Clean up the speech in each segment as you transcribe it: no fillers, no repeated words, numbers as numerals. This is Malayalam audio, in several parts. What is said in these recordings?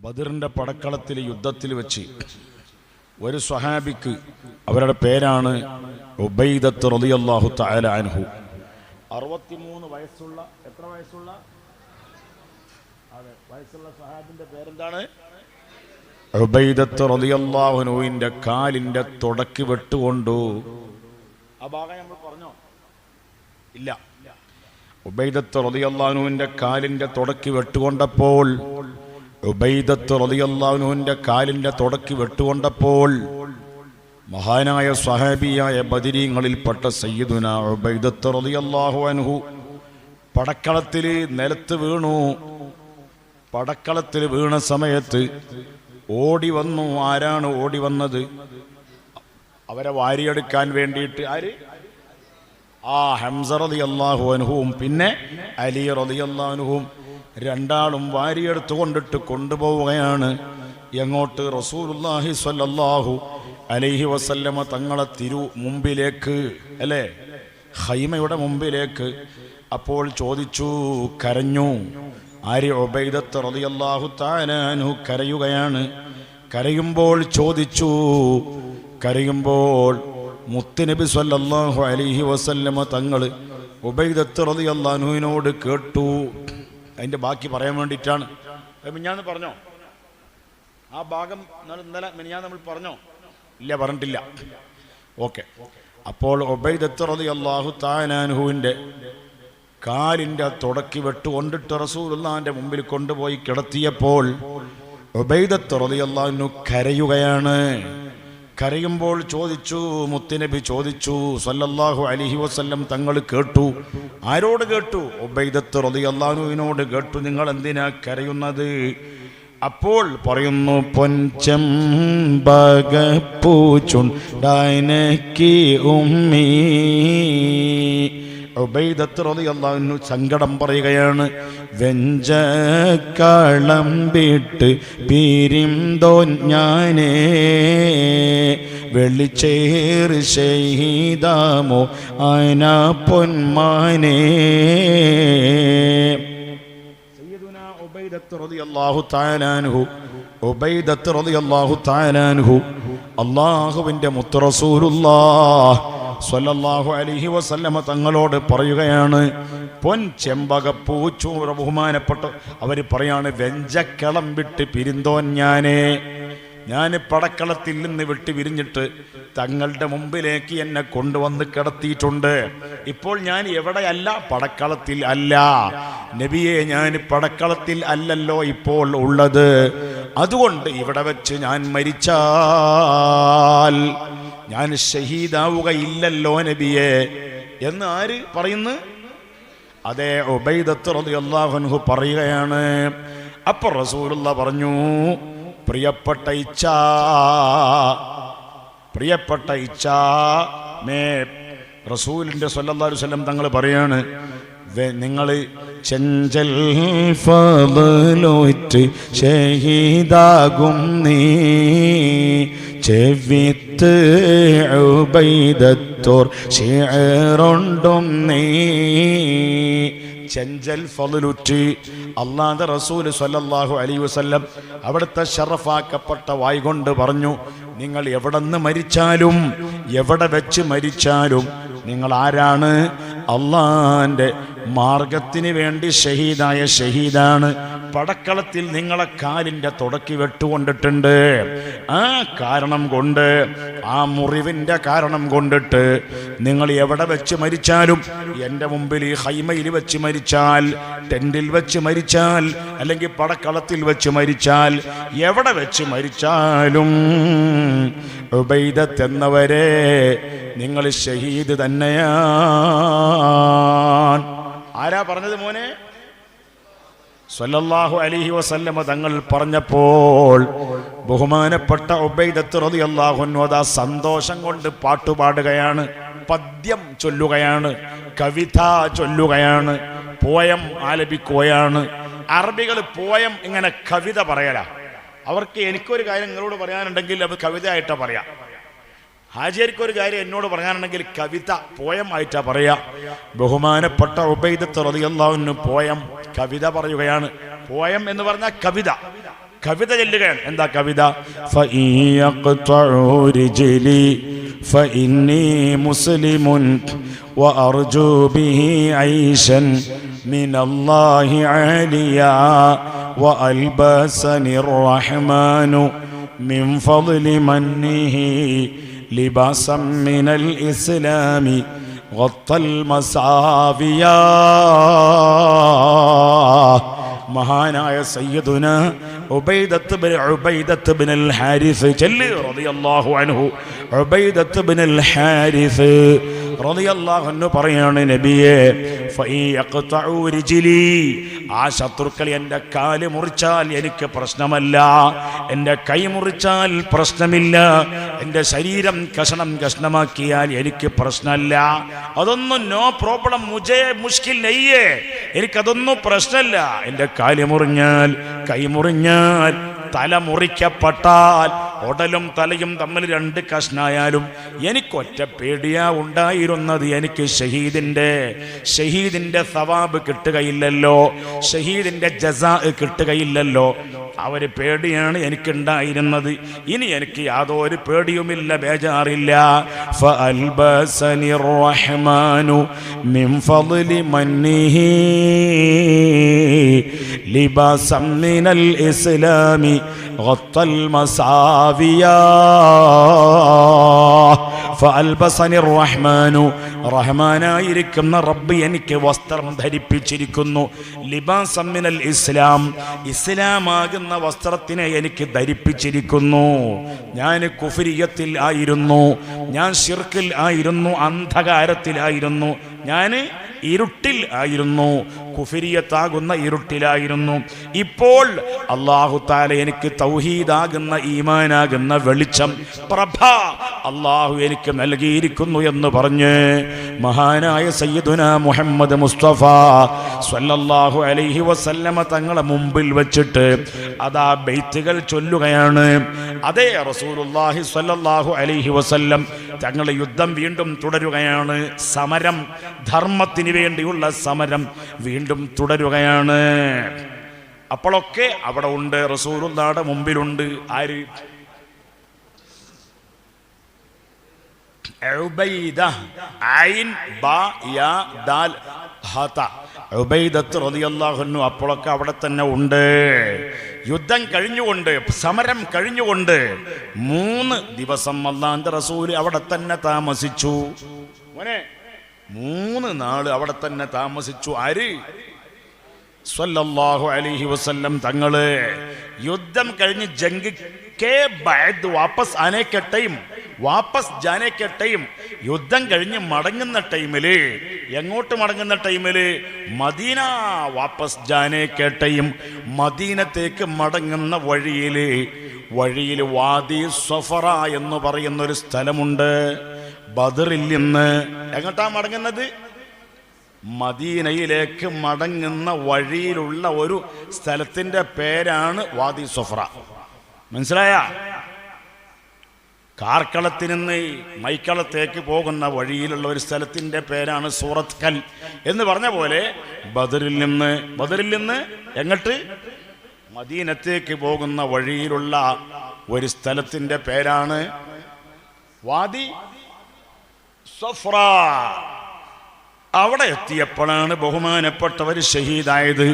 ബദറിന്റെ പടക്കളത്തിൽ യുദ്ധത്തിൽ വെച്ച് ഒരു സ്വഹാബിക്ക് അവരുടെ പേരാണ് ഉബൈദത്ത് റളിയല്ലാഹു തആല അൻഹു. 63 വയസ്സുള്ള എത്ര വയസ്സുള്ള വയസ്സുള്ള സ്വഹാബിന്റെ പേരെന്താണ്? ഉബൈദത്ത് റളിയല്ലാഹു അൻഹുവിന്റെ കാലിന്റെ തുടക്ക് വെട്ടുകൊണ്ടു. ആ ഭാഗം നമ്മൾ പറഞ്ഞോ? ഇല്ല. ഉബൈദത്ത് റളിയല്ലാഹു അൻഹുവിന്റെ കാലിന്റെ തുടക്ക് വെട്ടുകൊണ്ടപ്പോൾ ഉബൈദത്ത് റളിയല്ലാഹു അൻഹുവിന്റെ കാലിന്റെ തുടക്ക് വെട്ടുകൊണ്ടപ്പോൾ മഹാനായ സ്വഹാബിയായ ബദരീങ്ങളിൽപ്പെട്ട സയ്യിദുനാ ഉബൈദത്ത് റളിയല്ലാഹു അൻഹു പടക്കളത്തിൽ നിലത്ത് വീണു. പടക്കളത്തിൽ വീണ സമയത്ത് ഓടി വന്നു. ആരാണ് ഓടി വന്നത്? അവരെ വാരിയെടുക്കാൻ വേണ്ടിയിട്ട് ആര്? ഹംസ റളിയല്ലാഹു അൻഹുവും പിന്നെ അലി റളിയല്ലാഹു അൻഹുവും രണ്ടാളും വാരിയെടുത്തു കൊണ്ടിട്ട് കൊണ്ടുപോവുകയാണ്. എങ്ങോട്ട്? റസൂലുള്ളാഹി സ്വല്ലല്ലാഹു അലൈഹി വസല്ലമ തങ്ങളെ മുമ്പിലേക്ക്, അല്ലേ, ഖൈമയുടെ മുമ്പിലേക്ക്. അപ്പോൾ ചോദിച്ചു, കരഞ്ഞു. ആര്? ഉബൈദത്ത് റളിയല്ലാഹു തആല അൻഹു കരയുകയാണ്. കരയുമ്പോൾ ചോദിച്ചു, കരയുമ്പോൾ മുത്തുനബി സ്വല്ലല്ലാഹു അലൈഹി വസല്ലമ തങ്ങൾ ഉബൈദത്ത് റളിയല്ലാഹു അൻഹുവിനോട് കേട്ടു. അതിന്റെ ബാക്കി പറയാൻ വേണ്ടിയിട്ടാണ്. മിനിഞ്ഞാന്ന് പറഞ്ഞോ? ആ ഭാഗം ഇന്നലെ മിനിഞ്ഞാന്ന് നമ്മൾ പറഞ്ഞോ? ഇല്ല, പറഞ്ഞിട്ടില്ല. ഓക്കെ. അപ്പോൾ ഉബൈദത്ത് റളിയല്ലാഹു തആല അൻഹുവിന്റെ കാലിന്റെ തുടക്കി വെട്ടുകൊണ്ടിട്ട് റസൂലുള്ളാഹിന്റെ മുമ്പിൽ കൊണ്ടുപോയി കിടത്തിയപ്പോൾ ഉബൈദത്ത് റളിയല്ലാഹു അൻഹു കരയുകയാണ്. കരയുമ്പോൾ ചോദിച്ചു, മുത്തുനബി ചോദിച്ചു സല്ലല്ലാഹു അലൈഹി വസല്ലം തങ്ങൾ കേട്ടു. ആരോട് കേട്ടു? ഉബൈദത്ത് റളിയല്ലാഹു അൻഹുവിനോട് കേട്ടു. നിങ്ങൾ എന്തിനാ കരയുന്നത്? അപ്പോൾ പറയുന്നു, പൊൻചെമ്പകപ്പൂച്ചുണ്ടാനക്കി ഉമ്മീ. ഉബൈദത്ത് റളിയല്ലാഹു അൻഹു സങ്കടം പറയുകയാണ്. വെഞ്ചക്കളം വിട്ട് പിരിന്തോ ഞാനേ വെള്ളിച്ചേറ് ഷഹീദാമോ ആനാ പൊന്മാനേ. സയ്യിദുനാ ഉബൈദത്ത് റളിയല്ലാഹു തആല അൻഹു, ഉബൈദത്ത് റളിയല്ലാഹു തആല അൻഹു അല്ലാഹുവിന്റെ മുത്ത് റസൂലുള്ളാഹ് സ്വല്ലല്ലാഹു അലൈഹി വസല്ലമ തങ്ങളോട് പറയുകയാണ്, പൊൻ ചെമ്പകപ്പൂച്ചു ബഹുമാനപ്പെട്ട അവർ പറയാണ്, വെഞ്ചക്കളം വിട്ട് പിരിന്തോൻ ഞാൻ പടക്കളത്തിൽ നിന്ന് വിട്ട് വിരിഞ്ഞിട്ട് തങ്ങളുടെ മുമ്പിലേക്ക് എന്നെ കൊണ്ടുവന്ന് കിടത്തിയിട്ടുണ്ട്. ഇപ്പോൾ ഞാൻ എവിടെയല്ല? പടക്കളത്തിൽ അല്ല. നബിയെ, ഞാൻ പടക്കളത്തിൽ അല്ലല്ലോ ഇപ്പോൾ ഉള്ളത്. അതുകൊണ്ട് ഇവിടെ വെച്ച് ഞാൻ മരിച്ചാൽ ഞാൻ ഷഹീദാവുകയില്ലല്ലോ നബിയെ എന്ന് ആര് പറയുന്നു? അതേ, ഉബൈദത്ത് റളിയല്ലാഹു അൻഹു പറയുകയാണ്. അപ്പോൾ റസൂലുള്ളാഹി പറഞ്ഞു, പ്രിയപ്പെട്ട ഇച്ഛാ മേ റസൂലിന്റെ സ്വല്ലല്ലാഹു അലൈഹി വസല്ലം തങ്ങൾ പറയാണ്, നിങ്ങൾ ചെഞ്ചൽ ഫളലോറ്റ് ഷഹീദാകും നീ ചെവിത്ത് ഉബൈദത്തോർ ശിഅറുണ്ടും നീ. ചെഞ്ചൽ ഫളലുറ്റ് അല്ലാഹുവിന്റെ റസൂൽ സ്വല്ലല്ലാഹു അലൈഹി വസല്ലം അവിടുത്തെ ശറഫാക്കപ്പെട്ട വായ് കൊണ്ട് പറഞ്ഞു, നിങ്ങൾ എവിടെ നിന്ന് മരിച്ചാലും എവിടെ വെച്ച് മരിച്ചാലും നിങ്ങൾ ആരാണ്? അള്ളാന്റെ മാർഗത്തിന് വേണ്ടി ഷഹീദായ ഷഹീദാണ്. പടക്കളത്തിൽ നിങ്ങളെ കാലിന്റെ തുടക്കി വെട്ടുകൊണ്ടിട്ടുണ്ട്. ആ കാരണം കൊണ്ട്, ആ മുറിവിന്റെ കാരണം കൊണ്ടിട്ട് നിങ്ങൾ എവിടെ വെച്ച് മരിച്ചാലും, എൻ്റെ മുമ്പിൽ ഈ ഹൈമയിൽ വെച്ച് മരിച്ചാൽ, ടെന്റിൽ വെച്ച് മരിച്ചാൽ, അല്ലെങ്കിൽ പടക്കളത്തിൽ വെച്ച് മരിച്ചാൽ, എവിടെ വെച്ച് മരിച്ചാലും ഉബൈദത്ത് എന്നവരെ നിങ്ങൾ ഷഹീദ് തന്നെയാണ്. ആരാ പറഞ്ഞത് മോനെ? സ്വല്ലല്ലാഹു അലൈഹി വസല്ലമ തങ്ങൾ പറഞ്ഞപ്പോൾ ബഹുമാനപ്പെട്ട ഉബൈദത്ത് റളിയല്ലാഹു അൻഹു അതാ സന്തോഷം കൊണ്ട് പാട്ടുപാടുകയാണ്, പദ്യം ചൊല്ലുകയാണ്, കവിത ചൊല്ലുകയാണ്, പോയം ആലപിക്കുകയാണ്. അറബികൾ പോയം ഇങ്ങനെ കവിത പറയല. അവർക്ക് എനിക്കൊരു കാര്യം നിങ്ങളോട് പറയാനുണ്ടെങ്കിൽ അത് കവിതയായിട്ടാ പറയാം. ഹാജിയർക്കൊരു കാര്യം എന്നോട് പറയാനുണ്ടെങ്കിൽ കവിത പോയം ആയിട്ടാ പറയാ. ബഹുമാനപ്പെട്ട ഉബൈദത്ത് റളിയല്ലാഹു അൻഹു പോയം കവിത പറയുകയാണ്. പോയം എന്ന് പറഞ്ഞാൽ കവിത. കവിത ചൊല്ലുകയാണ്. എന്താ കവിത? ഫഇയഖ്തഉ റിജ്ലി ഫഇന്നി മുസ്ലിമുൻ വഅർജു ബിഹി ഐശൻ മിനല്ലാഹി ആലിയാ വഅൽബസനിർ റഹ്മാനു മിൻ ഫളി മന്നിഹി ലിബാസം മിനൽ ഇസ്ലാമി ഗത്തൽ മസാവിയാ. മഹാനായ സയ്യിദുന ഉബൈദത്ത് ബിനുൽ ഹാരിസ് ചൊല്ല് റളിയല്ലാഹു അൻഹു. ഉബൈദത്ത് ബിനുൽ ഹാരിസ് റളിയല്ലാഹു അൻഹു പറയാണ്, നബിയേ ഫഇയഖ്തഉ റിജ്ലി, ആ ശത്രുക്കൾ എൻ്റെ കാല് മുറിച്ചാൽ എനിക്ക് പ്രശ്നമല്ല, എൻ്റെ കൈ മുറിച്ചാൽ പ്രശ്നമില്ല, എൻ്റെ ശരീരം കഷ്ണമാക്കിയാൽ എനിക്ക് പ്രശ്നമല്ല. അതൊന്നും നോ പ്രോബ്ലം, മുജേ മുഷ്കിൽ നെയ്യേ, എനിക്കതൊന്നും പ്രശ്നമല്ല. എൻ്റെ കാല് മുറിഞ്ഞാൽ, കൈ മുറിഞ്ഞാൽ, തല മുറിക്കപ്പെട്ടാൽ, ഉടലും തലയും തമ്മിൽ 2 കഷ്ണായാലും എനിക്കൊറ്റ പേടിയാ ഉണ്ടായിരുന്നത്, എനിക്ക് ഷഹീദിന്റെ സവാബ് കിട്ടുകയില്ലല്ലോ, ഷഹീദിന്റെ ജസാ കിട്ടുകയില്ലല്ലോ. ആ ഒരു പേടിയാണ് എനിക്കുണ്ടായിരുന്നത്. ഇനി എനിക്ക് യാതൊരു പേടിയുമില്ല, ബേജാറില്ല. ഫഅൽബസനിർ റഹ്മാനു മിൻ ഫളി മന്നിഹി ലിബാസം മിനൽ ഇസ്ലാമി ഗത്തൽ മസാവിയാ. ഫഅൽബസനിർ റഹ്മാനു, റഹ്മാനായിരിക്കുന്ന റബ്ബ് എനിക്ക് വസ്ത്രം ധരിപ്പിച്ചിരിക്കുന്നു. ലിബാസം മിനൽ ഇസ്ലാം, ഇസ്ലാമാകുന്ന വസ്ത്രത്തിനെ എനിക്ക് ധരിപ്പിച്ചിരിക്കുന്നു. ഞാൻ കുഫ്രിയത്തിൽ ആയിരുന്നു, ഞാൻ ശിർക്കിൽ ആയിരുന്നു, അന്ധകാരത്തിലായിരുന്നു, ഞാൻ ഇരുട്ടിൽ ആയിരുന്നു, കുഫ്രിയത്താകുന്ന ഇരുട്ടിലായിരുന്നു. ഇപ്പോൾ അല്ലാഹു തആല എനിക്ക് തൗഹീദാകുന്ന, ഈമാനാകുന്ന വെളിച്ചം, പ്രഭ അല്ലാഹു എനിക്ക് നൽകിയിരിക്കുന്നു എന്ന് പറഞ്ഞ് മഹാനായ സയ്യിദുനാ മുഹമ്മദ് മുസ്തഫ സ്വല്ലല്ലാഹു അലൈഹി വസല്ലമ തങ്ങളെ മുമ്പിൽ വെച്ചിട്ട് അതാ ബൈത്തുകൾ ചൊല്ലുകയാണ്. അതേ റസൂലുള്ളാഹി സ്വല്ലല്ലാഹു അലൈഹി വസല്ലം തങ്ങൾ യുദ്ധം വീണ്ടും തുടരുകയാണ്. സമരം, ധർമ്മത്തിന് വേണ്ടിയുള്ള സമരം വീണ്ടും തുടരുകയാണ്. അപ്പോഴൊക്കെ അവിടെ ഉണ്ട്, റസൂലുള്ളാഹിയുടെ മുമ്പിലുണ്ട് ആര്? ഉബൈദ, ഐൻ ബാ യാ ദാൽ ഹത, ഉബൈദത്ത് റളിയല്ലാഹു അൻഹു അപ്പോഴൊക്കെ അവിടെ തന്നെ ഉണ്ട്. യുദ്ധം കഴിഞ്ഞുകൊണ്ട്, സമരം കഴിഞ്ഞുകൊണ്ട് 3 ദിവസം അല്ലാഹുവിന്റെ റസൂൽ അവിടെ തന്നെ താമസിച്ചു. 3 നാൾ അവിടെ തന്നെ താമസിച്ചു. ആര്? സ്വല്ലല്ലാഹു അലൈഹി വസല്ലം തങ്ങള്. യുദ്ധം കഴിഞ്ഞ് ജംഗ് കെ ബഅദ് വാപ്പസ് ആനെ K time, വാപ്പസ് Jane K time, യുദ്ധം കഴിഞ്ഞ് മടങ്ങുന്ന ടൈമില്, എങ്ങോട്ട് മടങ്ങുന്ന ടൈമില്? മദീന വാപ്പസ് ജാനെ കെ ടൈം, മദീനത്തേക്ക് മടങ്ങുന്ന വഴിയിൽ വാദി സഫറ എന്ന് പറയുന്നൊരു സ്ഥലമുണ്ട്. ബദറിൽ നിന്ന് എങ്ങോട്ടാ മടങ്ങുന്നത്? മദീനയിലേക്ക് മടങ്ങുന്ന വഴിയിലുള്ള ഒരു സ്ഥലത്തിന്റെ പേരാണ് വാദി സഫറ. മനസ്സിലായ? കാർക്കളത്തിൽ നിന്ന് മൈക്കളത്തേക്ക് പോകുന്ന വഴിയിലുള്ള ഒരു സ്ഥലത്തിന്റെ പേരാണ് സൂറത്ത് കൽ എന്ന് പറഞ്ഞ പോലെ ബദറിൽ നിന്ന് എങ്ങോട്ട്? മദീനത്തേക്ക് പോകുന്ന വഴിയിലുള്ള ഒരു സ്ഥലത്തിന്റെ പേരാണ് വാദി സഫറ. അവിടെ എത്തിയപ്പോഴാണ് ബഹുമാനപ്പെട്ടവർ ഷഹീദായത്.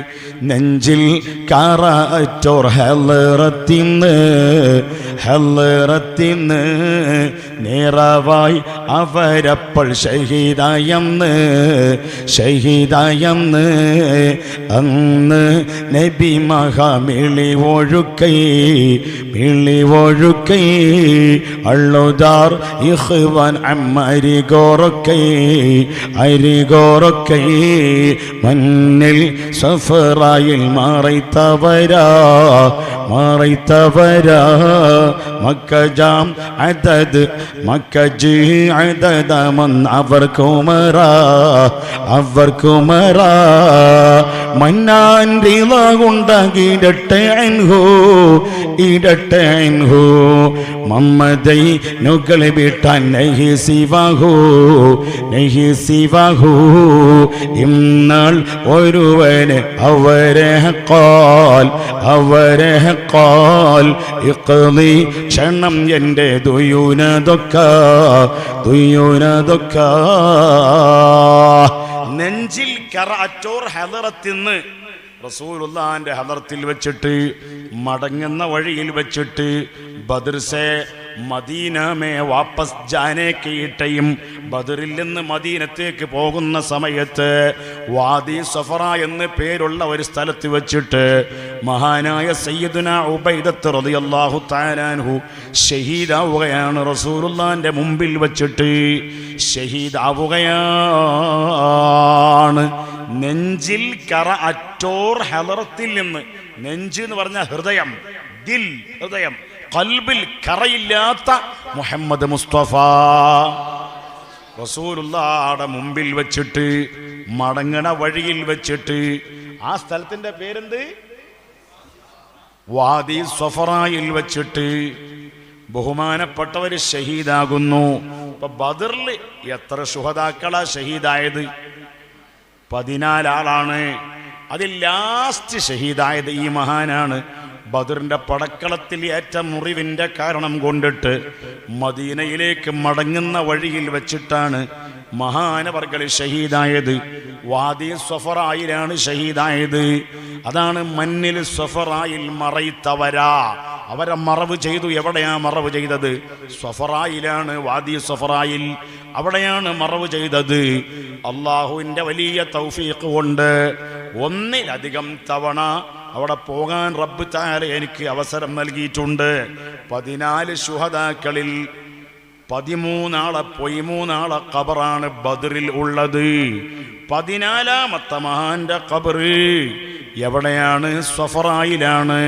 നെഞ്ചിൽ കാറാറ്റോർ ഹെല്ലറത്തിന്ന് നേറാവായി അവരപ്പോൾ ഷഹീദായെന്ന് അന്ന് നബി മഹാമിളി ഒഴുക്കൈ അള്ളുദാർ ഇഖ്വാൻ അരികോറൊക്കെ മണ്ണിൽ സഫറായിൽ മറൈത്തവരാ മക്കജാം അദദ് മക്കജി അദദമൻ അവർ കുമറാ മന്നാൻ റിള കൊണ്ടകിടട്ടെ അൻഹു ഇടട്ടെ അൻഹു മമ്മദൈ നുകൾ വിട്ടാൻ നഹി സിവഹു ഇന്നാൾ ഒരുവന് അവരെ ഖാൽ ഇഖ്ളി ക്ഷണം എൻ്റെ ദുയൂനതൊക്കെ നെഞ്ചിൽ കറ അറ്റോർ ഹദറത്തിന്ന് റസൂലുള്ളാഹിന്റെ ഹദറത്തിൽ വെച്ചിട്ട് മടങ്ങുന്ന വഴിയിൽ വെച്ചിട്ട് Badr say Medina may വാപ്പസ് Jane K time ബദറിൽ നിന്ന് മദീനത്തേക്ക് പോകുന്ന സമയത്ത് വാദി സഫറ എന്ന് പേരുള്ള ഒരു സ്ഥലത്ത് വെച്ചിട്ട് മഹാനായ സയ്യിദുന ഉബൈദത്ത് റളിയല്ലാഹു തആല അൻഹു ഷഹീദാവുകയാണ്. റസൂലുള്ളാഹിന്റെ മുമ്പിൽ വെച്ചിട്ട് ഷഹീദാവുകയാണ്. നെഞ്ചിൽ കറ അറ്റോർ ഹദറത്തിൽ നിന്ന്, നെഞ്ച് എന്ന് പറഞ്ഞ ഹൃദയം, ദിൽ ഹൃദയം, ഖൽബിൽ കറയില്ലാത്ത മുഹമ്മദ് മുസ്തഫ റസൂലുള്ളാഹിയുടെ മുമ്പിൽ വെച്ചിട്ട് മടങ്ങണ വഴിയിൽ വെച്ചിട്ട്, ആ സ്ഥലത്തിന്റെ പേരെന്ത്? വാദി സഫറായിൽ വെച്ചിട്ട് ബഹുമാനപ്പെട്ടവര് ഷഹീദാകുന്നു. ഇപ്പൊ ബദറിൽ എത്ര ശുഹദാക്കളാ ഷഹീദായത്? 14 ആളാണ്. അതിൽ ലാസ്റ്റ് ഷഹീദായത് ഈ മഹാനാണ്. ബദറിന്റെ പടക്കളത്തിൽ ഏറ്റ മുറിവിന്റെ കാരണം കൊണ്ടിട്ട് മദീനയിലേക്ക് മടങ്ങുന്ന വഴിയിൽ വെച്ചിട്ടാണ് മഹാനവർകൾ ഷഹീദായത്. വാദി സഫറായിലാണ് ഷഹീദായത്. അതാണ് മന്നിൽ സഫറായിൽ മറൈത്തവരാ, അവരെ മറവ് ചെയ്തു. എവിടെയാ മറവ് ചെയ്തത്? സഫറായിലാണ്, വാദി സഫറായിൽ, അവിടെയാണ് മറവ് ചെയ്തത്. അള്ളാഹുവിൻ്റെ വലിയ തൗഫീഖ് കൊണ്ട് ഒന്നിലധികം തവണ അവിടെ പോകാൻ റബ്ബ് തആല എനിക്ക് അവസരം നൽകിയിട്ടുണ്ട്. 14 ശുഹദാക്കളിൽ 13 ആളെ ഖബറാണ് ബദറിൽ ഉള്ളത്. 14ാമത്തെ മഹാന്റെ ഖബർ എവിടെയാണ്? സഫറായിലാണ്.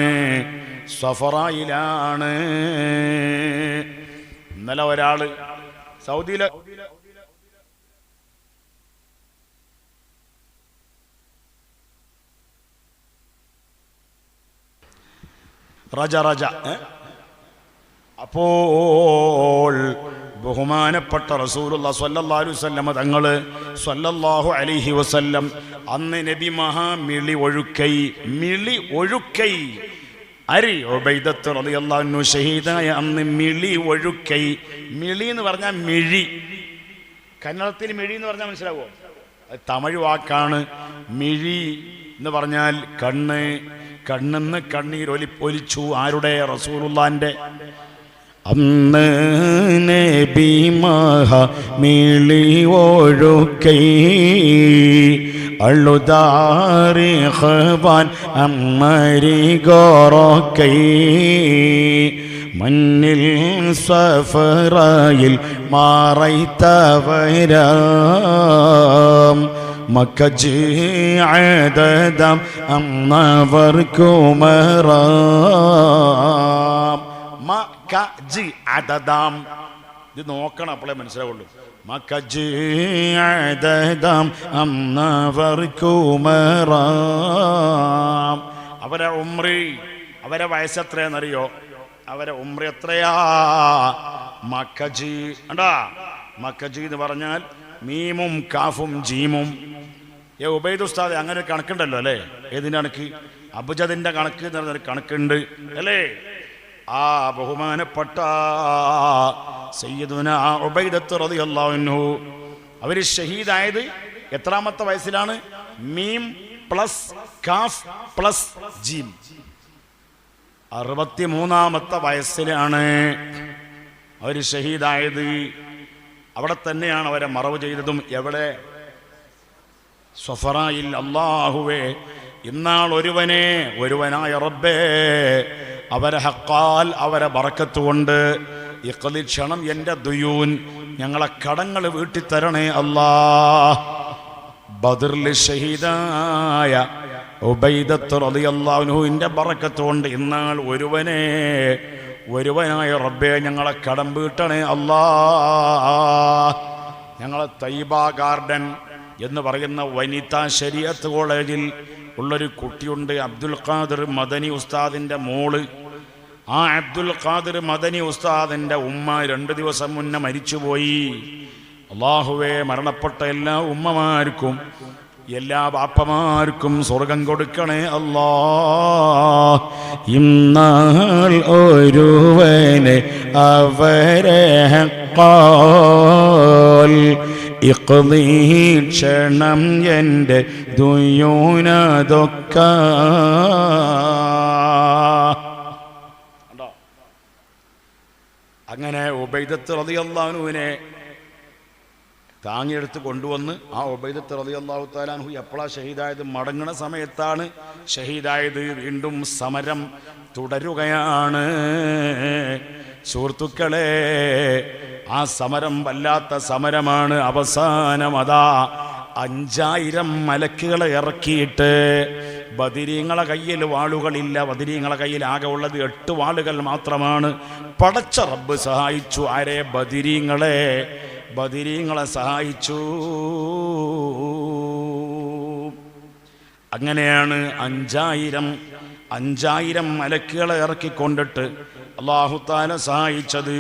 ഇന്നലെ ഒരാള് സൗദിയിലെ റജ അപ്പോൾ ബഹുമാനപ്പെട്ട റസൂലുള്ളാഹി സ്വല്ലല്ലാഹു അലൈഹി വസല്ലം തങ്ങള് സ്വല്ലല്ലാഹു അലൈഹി വസല്ലം അന്ന് നബി മഹാ മിളി ഒഴുക്കൈ അരി ഉബൈദത്ത് റളിയല്ലാഹു അൻഹു ഷഹീദായ അന്ന് മിളി ഒഴുക്കൈ. മിളി എന്ന് പറഞ്ഞാൽ മിഴി, കന്നഡത്തിൽ മിഴി എന്ന് പറഞ്ഞാൽ മനസ്സിലാവോ? തമിഴ് വാക്കാണ്. മിഴി എന്ന് പറഞ്ഞാൽ കണ്ണെന്ന് കണ്ണീർ ഒലിച്ചു. ആരുടെ? റസൂലുള്ളാഹിന്റെ. അന്ന് നബി മഹാമിളി ഒഴുക്കൈ അള്ളുദാരിഖ്വാൻ അമ്മരി ഗോറക്കൈ മന്നിൽ സഫറായിൽ മാറൈത്തവരാം മക്കജ് അദദം അന്നവർക്കുമറാം. മക്കജ് അദദം, ഇത് നോക്കണം, അപ്പോഴേ മനസ്സിലാവുള്ളൂ. മക്കജ് അദദം അന്നവർക്കുമറാം. അവരെ ഉംറി, അവരെ വയസ്സ് എത്രയാണെന്നറിയോ? അവരെ ഉംറി എത്രയാ? മക്കജ് കണ്ടാ, മക്കജ് എന്ന് പറഞ്ഞാൽ മീമും കാഫും ജീമും. ഉബൈദ് ഉസ്താദ് അങ്ങനെ ഒരു കണക്കുണ്ടല്ലോ അല്ലേ? ഏതിൻ്റെ കണക്ക്? അബ്ജദിന്റെ കണക്ക് എന്ന് പറഞ്ഞൊരു കണക്കുണ്ട് അല്ലേ? ആ ബഹുമാനപ്പെട്ട സയ്യിദുനാ ഉബൈദത്ത് റളിയല്ലാഹു അൻഹു അവർ ഷഹീദായത് എത്രാമത്തെ വയസ്സിലാണ്? മീം പ്ലസ് കാഫ് പ്ലസ് ജീം, 63ാമത്തെ വയസ്സിലാണ് അവർ ഷഹീദായത്. അവിടെ തന്നെയാണ് അവരെ മറവ് ചെയ്തതും. എവിടെ? സഫറായിൽ. അല്ലാഹുവേ, ഇന്നാൾ ഒരുവനായ റബ്ബേ, അവരെ ഹക്കാൽ, അവരെ ബറക്കത്ത് കൊണ്ട് ഇഖ്ളി ക്ഷണം എൻ്റെ ദുയൂൻ, ഞങ്ങളെ കടങ്ങൾ വീട്ടിത്തരണേ അല്ലാഹ്. ബദറിൽ ഷഹീദായ ഉബൈദത്ത് റളിയല്ലാഹു അൻഹുവിൻ്റെ ബറക്കത്ത് കൊണ്ട് ഇന്നാൾ ഒരുവനായ റബ്ബേ, ഞങ്ങളെ കടം വീട്ടണേ അല്ലാഹ്. ഞങ്ങളെ തൈബ ഗാർഡൻ എന്ന് പറയുന്ന വനിതാ ശരീഅത്ത് കോളേജിൽ ഉള്ളൊരു കുട്ടിയുണ്ട്, അബ്ദുൽ ഖാദിർ മദനി ഉസ്താദിൻ്റെ മോള്. ആ അബ്ദുൽ ഖാദിർ മദനി ഉസ്താദിൻ്റെ ഉമ്മ 2 ദിവസം മുന്നേ മരിച്ചുപോയി. അല്ലാഹുവേ, മരണപ്പെട്ട എല്ലാ ഉമ്മമാർക്കും എല്ലാ ബാപ്പമാർക്കും സ്വർഗം കൊടുക്കണേ അല്ലാ. ഇന്നാൾ ഒരുവനെ അവരെ ഹഖാൽ ഇഖ്ദീ ക്ഷണം എൻ്റെ ദുയൂനതൊക്ക. അങ്ങനെ ഉബൈദത്ത് റളിയല്ലാഹു അൻഹുവിനെ താങ്ങിയെടുത്ത് കൊണ്ടുവന്ന് ആ ഉബൈദത്ത് റളിയല്ലാഹു തആല അൻഹു എപ്പോഴാണ് ഷഹീദായത്? മടങ്ങണ സമയത്താണ് ഷഹീദായത്. വീണ്ടും സമരം തുടരുകയാണ്. സുഹൃത്തുക്കളെ, ആ സമരം വല്ലാത്ത സമരമാണ്. അവസാനം അതാ 5000 മലക്കുകളെ ഇറക്കിയിട്ട്, ബദരീങ്ങളെ കയ്യിൽ വാളുകളില്ല, ബദരീങ്ങളെ കയ്യിൽ ആകെ ഉള്ളത് 8 വാളുകൾ മാത്രമാണ്. പടച്ച റബ്ബ് സഹായിച്ചു. ആരെ? ബദരീങ്ങളെ സഹായിച്ചു. അങ്ങനെയാണ് 5000 മലക്കുകളെ ഇറക്കിക്കൊണ്ടിട്ട് അല്ലാഹു തആല സഹായിച്ചത്.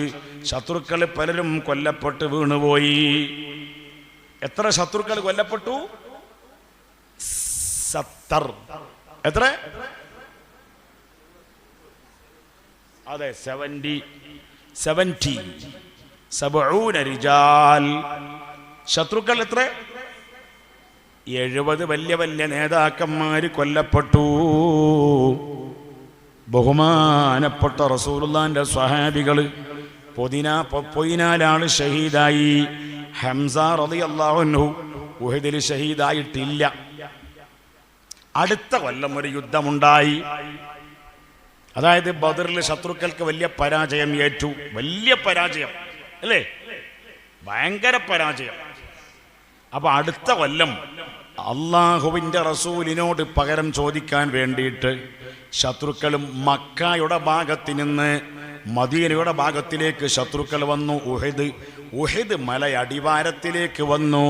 ശത്രുക്കൾ പലരും കൊല്ലപ്പെട്ട് വീണുപോയി. എത്ര ശത്രുക്കൾ കൊല്ലപ്പെട്ടു? 70. എത്ര? അതെ, 70 റിജാൽ. ശത്രുക്കൾ എത്ര? 70 വലിയ വലിയ നേതാക്കന്മാര് കൊല്ലപ്പെട്ടു. ബഹുമാനപ്പെട്ട റസൂലുള്ളാഹിന്റെ സ്വഹാബികള് പൊയ്നാലാണ് ഷഹീദായി. ഹംസ റളിയല്ലാഹു അൻഹു ഉഹദിൽ ഷഹീദായിട്ടില്ല. അടുത്ത കൊല്ലം ഒരു യുദ്ധമുണ്ടായി. അതായത് ബദറിൽ ശത്രുക്കൾക്ക് വലിയ പരാജയം ഏറ്റു. വലിയ പരാജയം അല്ലേ? ഭയങ്കര പരാജയം. അപ്പൊ അടുത്ത കൊല്ലം അള്ളാഹുവിൻ്റെ റസൂലിനോട് പകരം ചോദിക്കാൻ വേണ്ടിയിട്ട് ശത്രുക്കൾ മക്കയുടെ ഭാഗത്ത് നിന്ന് മദീനയുടെ ഭാഗത്തിലേക്ക് ശത്രുക്കൾ വന്നു. ഉഹദ് മല അടിവാരത്തിലേക്ക് വന്നു.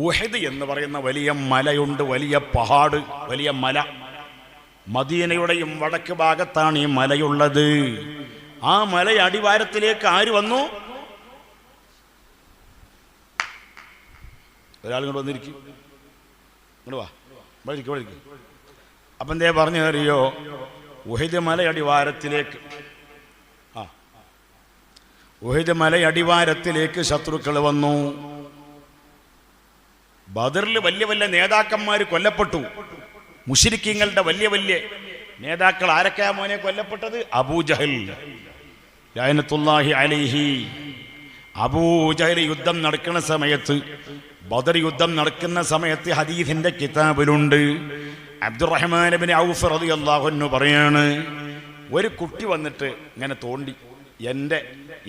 ഉഹദ് എന്ന് പറയുന്ന വലിയ മലയുണ്ട്, വലിയ പഹാഡ്, വലിയ മല. മദീനയുടെയും വടക്ക് ഭാഗത്താണ് ഈ മലയുള്ളത്. ആ മല അടിവാരത്തിലേക്ക് ആര് വന്നു? ഒരാൾ ഇങ്ങോട്ട് വന്നിരിക്കും. ഇങ്ങോട്ട് വാ, വഴിക്ക്. അപ്പം എന്തേ പറഞ്ഞു അറിയോ? ഉഹദ് മല അടിവാരത്തിലേക്ക് ഉഹദ് മല അടിവാരത്തിലേക്ക് ശത്രുക്കൾ വന്നു. ബദറിൽ വലിയ വലിയ നേതാക്കന്മാർ കൊല്ലപ്പെട്ടു. മുശ്രിക്കീങ്ങളുടെ വലിയ വലിയ നേതാക്കൾ ആരൊക്കെയാ മോനെ കൊല്ലപ്പെട്ടത്? അബൂജഹൽ ലഅനത്തുല്ലാഹി അലൈഹി. അബൂജഹൽ യുദ്ധം നടക്കുന്ന സമയത്ത്, ബദർ യുദ്ധം നടക്കുന്ന സമയത്ത് ഹദീസിന്റെ കിതാബിലുണ്ട്, അബ്ദുറഹ്മാൻ ഇബ്നു ഔഫ് റളിയല്ലാഹു അൻഹു പറയാണ്, ഒരു കുട്ടി വന്നിട്ട് ഇങ്ങനെ തോണ്ടി,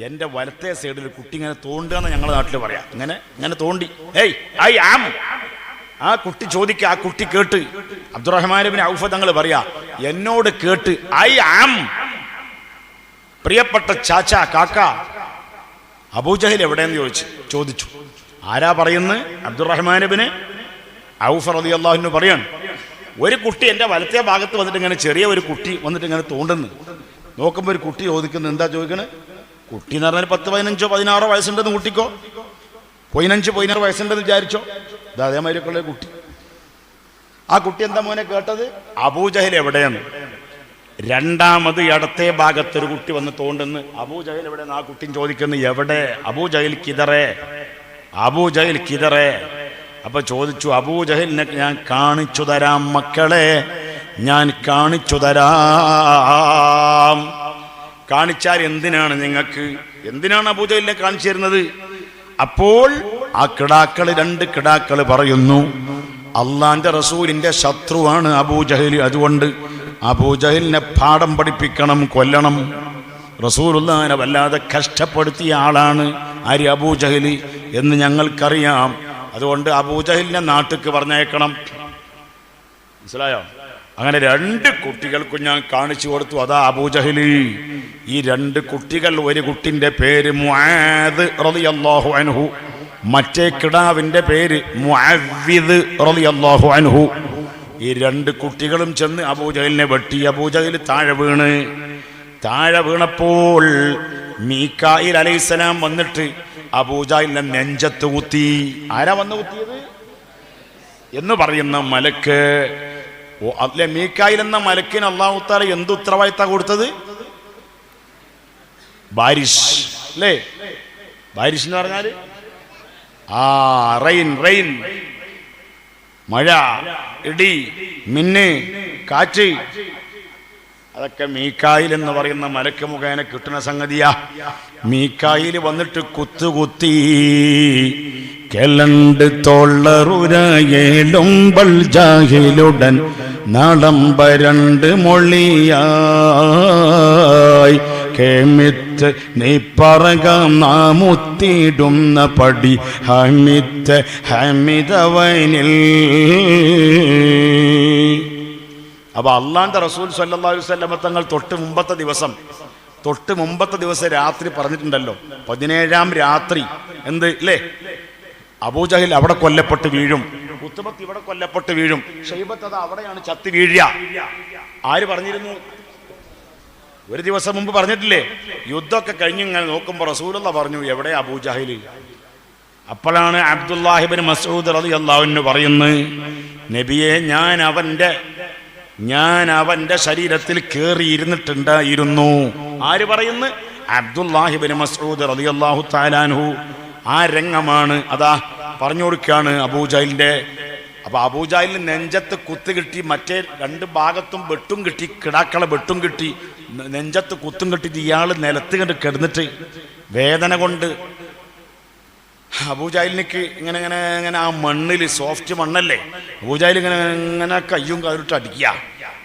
എൻ്റെ വലത്തെ സൈഡിൽ കുട്ടി ഇങ്ങനെ തോണ്ടുക എന്ന് ഞങ്ങളുടെ നാട്ടിൽ പറയാം. ഇങ്ങനെ തോണ്ടി, ഏയ് ഐ ആം. ആ കുട്ടി ചോദിക്കുക, ആ കുട്ടി കേട്ട് അബ്ദുറഹ്മാൻ ഇബ്നു ഔഫ് തങ്ങൾ പറയാ, എന്നോട് കേട്ട് ഐ ആം, പ്രിയപ്പെട്ട ചാച്ച, കാക്ക, അബൂജഹൽ എവിടെയെന്ന് ചോദിച്ചു. ആരാ പറയുന്നത്? അബ്ദുറഹ്മാൻ ഇബ്നു ഔഫ് റളിയല്ലാഹു അൻഹു പറയാണ്, ഒരു കുട്ടി എൻ്റെ വലത്തെ ഭാഗത്ത് വന്നിട്ട് ഇങ്ങനെ, ചെറിയ ഒരു കുട്ടി വന്നിട്ട് ഇങ്ങനെ തോണ്ടുന്നു. നോക്കുമ്പോൾ ഒരു കുട്ടി ചോദിക്കുന്നു, എന്താ ചോദിക്കണേ? കുട്ടി എന്ന് പറഞ്ഞാൽ 10, 15, 16 വയസ്സുണ്ടെന്ന് കുട്ടിക്കോ, 15, 16 വയസ്സുണ്ടെന്ന് വിചാരിച്ചോ. ഇത് അതേമാതിരിയൊക്കെയുള്ള കുട്ടി. ആ കുട്ടി എന്താ മോനെ കേട്ടത്? അബൂജഹൽ എവിടെയാണ്. രണ്ടാമത് ഇടത്തെ ഭാഗത്തൊരു കുട്ടി വന്ന് തോണ്ടുന്നു, അബൂജഹൽ എവിടെയെന്ന് ആ കുട്ടിയും ചോദിക്കുന്നു, എവിടെ? അബൂജഹൽ കിതറേ. അപ്പൊ ചോദിച്ചു, അബൂജഹലിനെ ഞാൻ കാണിച്ചു തരാം മക്കളെ, ഞാൻ കാണിച്ചു തരാം. കാണിച്ചാൽ എന്തിനാണ് നിങ്ങൾക്ക്? എന്തിനാണ് അബൂജഹലിനെ കാണിച്ചു തരുന്നത്? അപ്പോൾ ആ കിടാക്കള്, 2 കിടാക്കള് പറയുന്നു, അള്ളാന്റെ റസൂലിന്റെ ശത്രുവാണ് അബൂജഹൽ, അതുകൊണ്ട് അബൂജഹലിനെ പാഠം പഠിപ്പിക്കണം, കൊല്ലണം. റസൂലുള്ളാഹിനെ വല്ലാതെ കഷ്ടപ്പെടുത്തിയ ആളാണ് ആര്? അബൂജഹൽ എന്ന് ഞങ്ങൾക്കറിയാം. അതുകൊണ്ട് അബൂജഹലിനെ നാട്ടിക്ക് പറഞ്ഞേക്കണം. മനസ്സിലായോ? അങ്ങനെ 2 കുട്ടികൾക്കും ഞാൻ കാണിച്ചു കൊടുത്തു. അതാ അബൂജഹൽ. ഈ 2 കുട്ടികൾ, ഒരു കുട്ടിന്റെ പേര് മുആദ് റളിയല്ലാഹു അൻഹു, മറ്റേ കിടാവിന്റെ പേര് മുഅവ്വിദ് റളിയല്ലാഹു അൻഹു. ഈ രണ്ട് കുട്ടികളും ചെന്ന് അബൂജഹലിനെ വെട്ടി. അബൂജഹൽ താഴെ വീണപ്പോൾ മീകായിൽ അലൈഹിസ്സലാം വന്നിട്ട് അബൂജഹലിനെ നെഞ്ചത്ത് കുത്തി. ആരാ വന്ന് കുത്തിയത് എന്ന് പറയുന്ന മലക്ക്. അല്ലെ, മീകായിൽ എന്ന മലക്കിന് അല്ലാഹു തആല എന്ത് ഉത്തരവാദിത്തം കൊടുത്തത്? ബാരിഷ് അല്ലേ? ബാരിഷ് എന്ന് പറഞ്ഞാൽ റെയിൻ, മഴ, ഇടി, മിന്ന്, കാറ്റ്, അതൊക്കെ മീകായിൽ എന്ന് പറയുന്ന മലക്ക് മുഖേന കിട്ടുന്ന സംഗതിയാ. മീകായിൽ വന്നിട്ട് കുത്തി കെലണ്ട് തോള്ളറുരയേലുമ്പൽ ജാഹിലുടൻ നാളമ്പരണ്ട് മൊഴിയായി കേമിത്ത് നീ പറകാം നാമുത്തിടുന്ന പടി ഹമിത്ത് ഹമിദവനിൽ. അപ്പൊ അള്ളാന്റെ റസൂൽ സല്ലല്ലാഹു അലൈഹി വസല്ലം തങ്ങൾ തൊട്ട് മുമ്പത്തെ ദിവസം രാത്രി പറഞ്ഞിട്ടുണ്ടല്ലോ, 17-ാം രാത്രി എന്ത് ഇല്ലേ, അബൂജഹൽ അവിടെ കൊല്ലപ്പെട്ട് വീഴും, ഉത്ബത്ത് ഇവിടെ കൊല്ലപ്പെട്ട് വീഴും, ഷൈബത്ത് അത് അവിടെയാണ് ചത്തി വീഴുക. ആര് പറഞ്ഞിരുന്നു? ഒരു ദിവസം മുമ്പ് പറഞ്ഞിട്ടില്ലേ? യുദ്ധമൊക്കെ കഴിഞ്ഞ് ഇങ്ങനെ നോക്കുമ്പോൾ റസൂലുള്ളാഹി പറഞ്ഞു, എവിടെ അബൂജഹൽ? അപ്പോഴാണ് അബ്ദുല്ലാഹി ഇബ്നു മസ്ഊദ് റളിയല്ലാഹു അൻഹു പറയുന്നത്, നബിയെ ഞാൻ അവന്റെ ശരീരത്തിൽ കയറി ഇരുന്നിട്ടുണ്ടായിരുന്നു. ആര് പറയുന്നു? അബ്ദുല്ലാഹി ഇബ്നു മസ്ഊദ് റളിയല്ലാഹു തആല അൻഹു. ആ രംഗമാണ് അതാ പറഞ്ഞു കൊടുക്കുകയാണ് അബൂജഹലിന്റെ. അപ്പൊ അബൂജഹലിന് നെഞ്ചത്ത് കുത്ത് കിട്ടി, മറ്റേ രണ്ട് ഭാഗത്തും വെട്ടും കിട്ടി, കിടാക്കളെ വെട്ടും കിട്ടി, നെഞ്ചത്ത് കുത്തും കിട്ടിയിട്ട് ഇയാൾ നിലത്ത് കണ്ട് കിടന്നിട്ട് വേദന കൊണ്ട് അബൂജഹലിനിക്ക് ഇങ്ങനെ ആ മണ്ണിൽ, സോഫ്റ്റ് മണ്ണല്ലേ, അബൂജഹൽ ഇങ്ങനെ കയ്യും കാലിട്ട് അടിക്കുക.